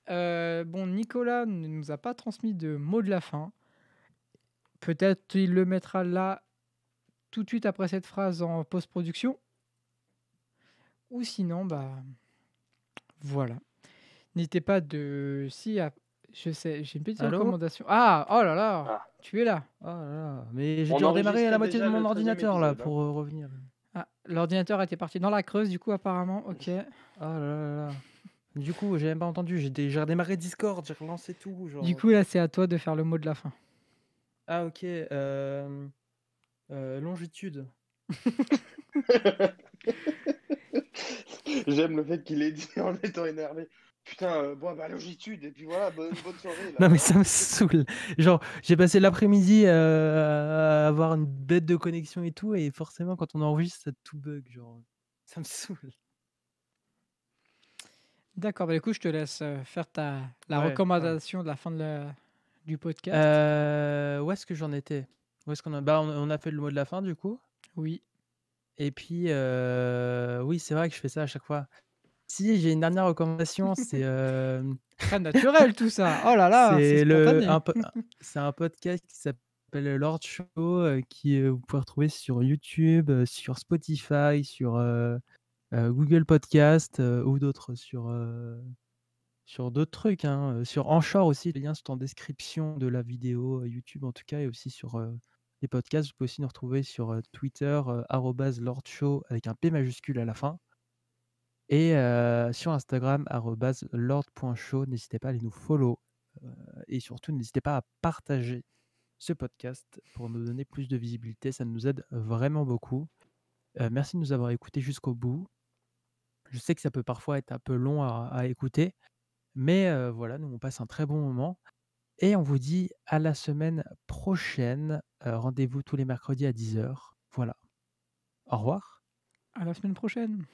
Bon, Nicolas ne nous a pas transmis de mot de la fin. Peut-être il le mettra là tout de suite après cette phrase en post-production. Ou sinon, voilà. N'hésitez pas de... Si, je sais, j'ai une petite Allô? recommandation. Ah, oh là là, Ah. tu es là. Oh là là, mais j'ai On dû redémarrer enregistrait la moitié de déjà mon le 13e ordinateur là épisode, pour revenir. Ah, l'ordinateur était parti dans la Creuse, du coup, apparemment. Ok. Oh là là là. Du coup, j'ai même pas entendu. J'ai redémarré Discord, j'ai relancé tout. Genre... Du coup, là, c'est à toi de faire le mot de la fin. Ah, ok. Longitude. J'aime le fait qu'il ait dit en étant énervé. Putain, longitude, et puis voilà, bonne soirée. Là, Non, mais hein. ça me saoule. Genre, j'ai passé l'après-midi à avoir une bête de connexion et tout, et forcément, quand on enregistre, ça tout bug. Genre, ça me saoule. D'accord, du coup, je te laisse faire la Ouais, recommandation de la fin du podcast. Où est-ce que j'en étais? Où est-ce qu'on a... on a fait le mot de la fin, du coup. Oui. Et puis, oui, c'est vrai que je fais ça à chaque fois. Si, j'ai une dernière recommandation, c'est Très naturel tout ça. Oh là là, c'est spontané. c'est un podcast qui s'appelle Lord Show, qui vous pouvez retrouver sur YouTube, sur Spotify, sur Google Podcast ou d'autres, sur d'autres trucs, hein, sur Anchor aussi. Les liens sont en description de la vidéo YouTube en tout cas, et aussi sur les podcasts. Vous pouvez aussi nous retrouver sur Twitter, @LordShow avec un P majuscule à la fin. Et sur Instagram, @lord.show. N'hésitez pas à aller nous follow. Et surtout, n'hésitez pas à partager ce podcast pour nous donner plus de visibilité. Ça nous aide vraiment beaucoup. Merci de nous avoir écoutés jusqu'au bout. Je sais que ça peut parfois être un peu long à écouter. Mais voilà, nous, on passe un très bon moment. Et on vous dit à la semaine prochaine. Rendez-vous tous les mercredis à 10h. Voilà. Au revoir. À la semaine prochaine.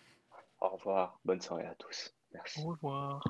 Au revoir, bonne soirée à tous. Merci. Au revoir.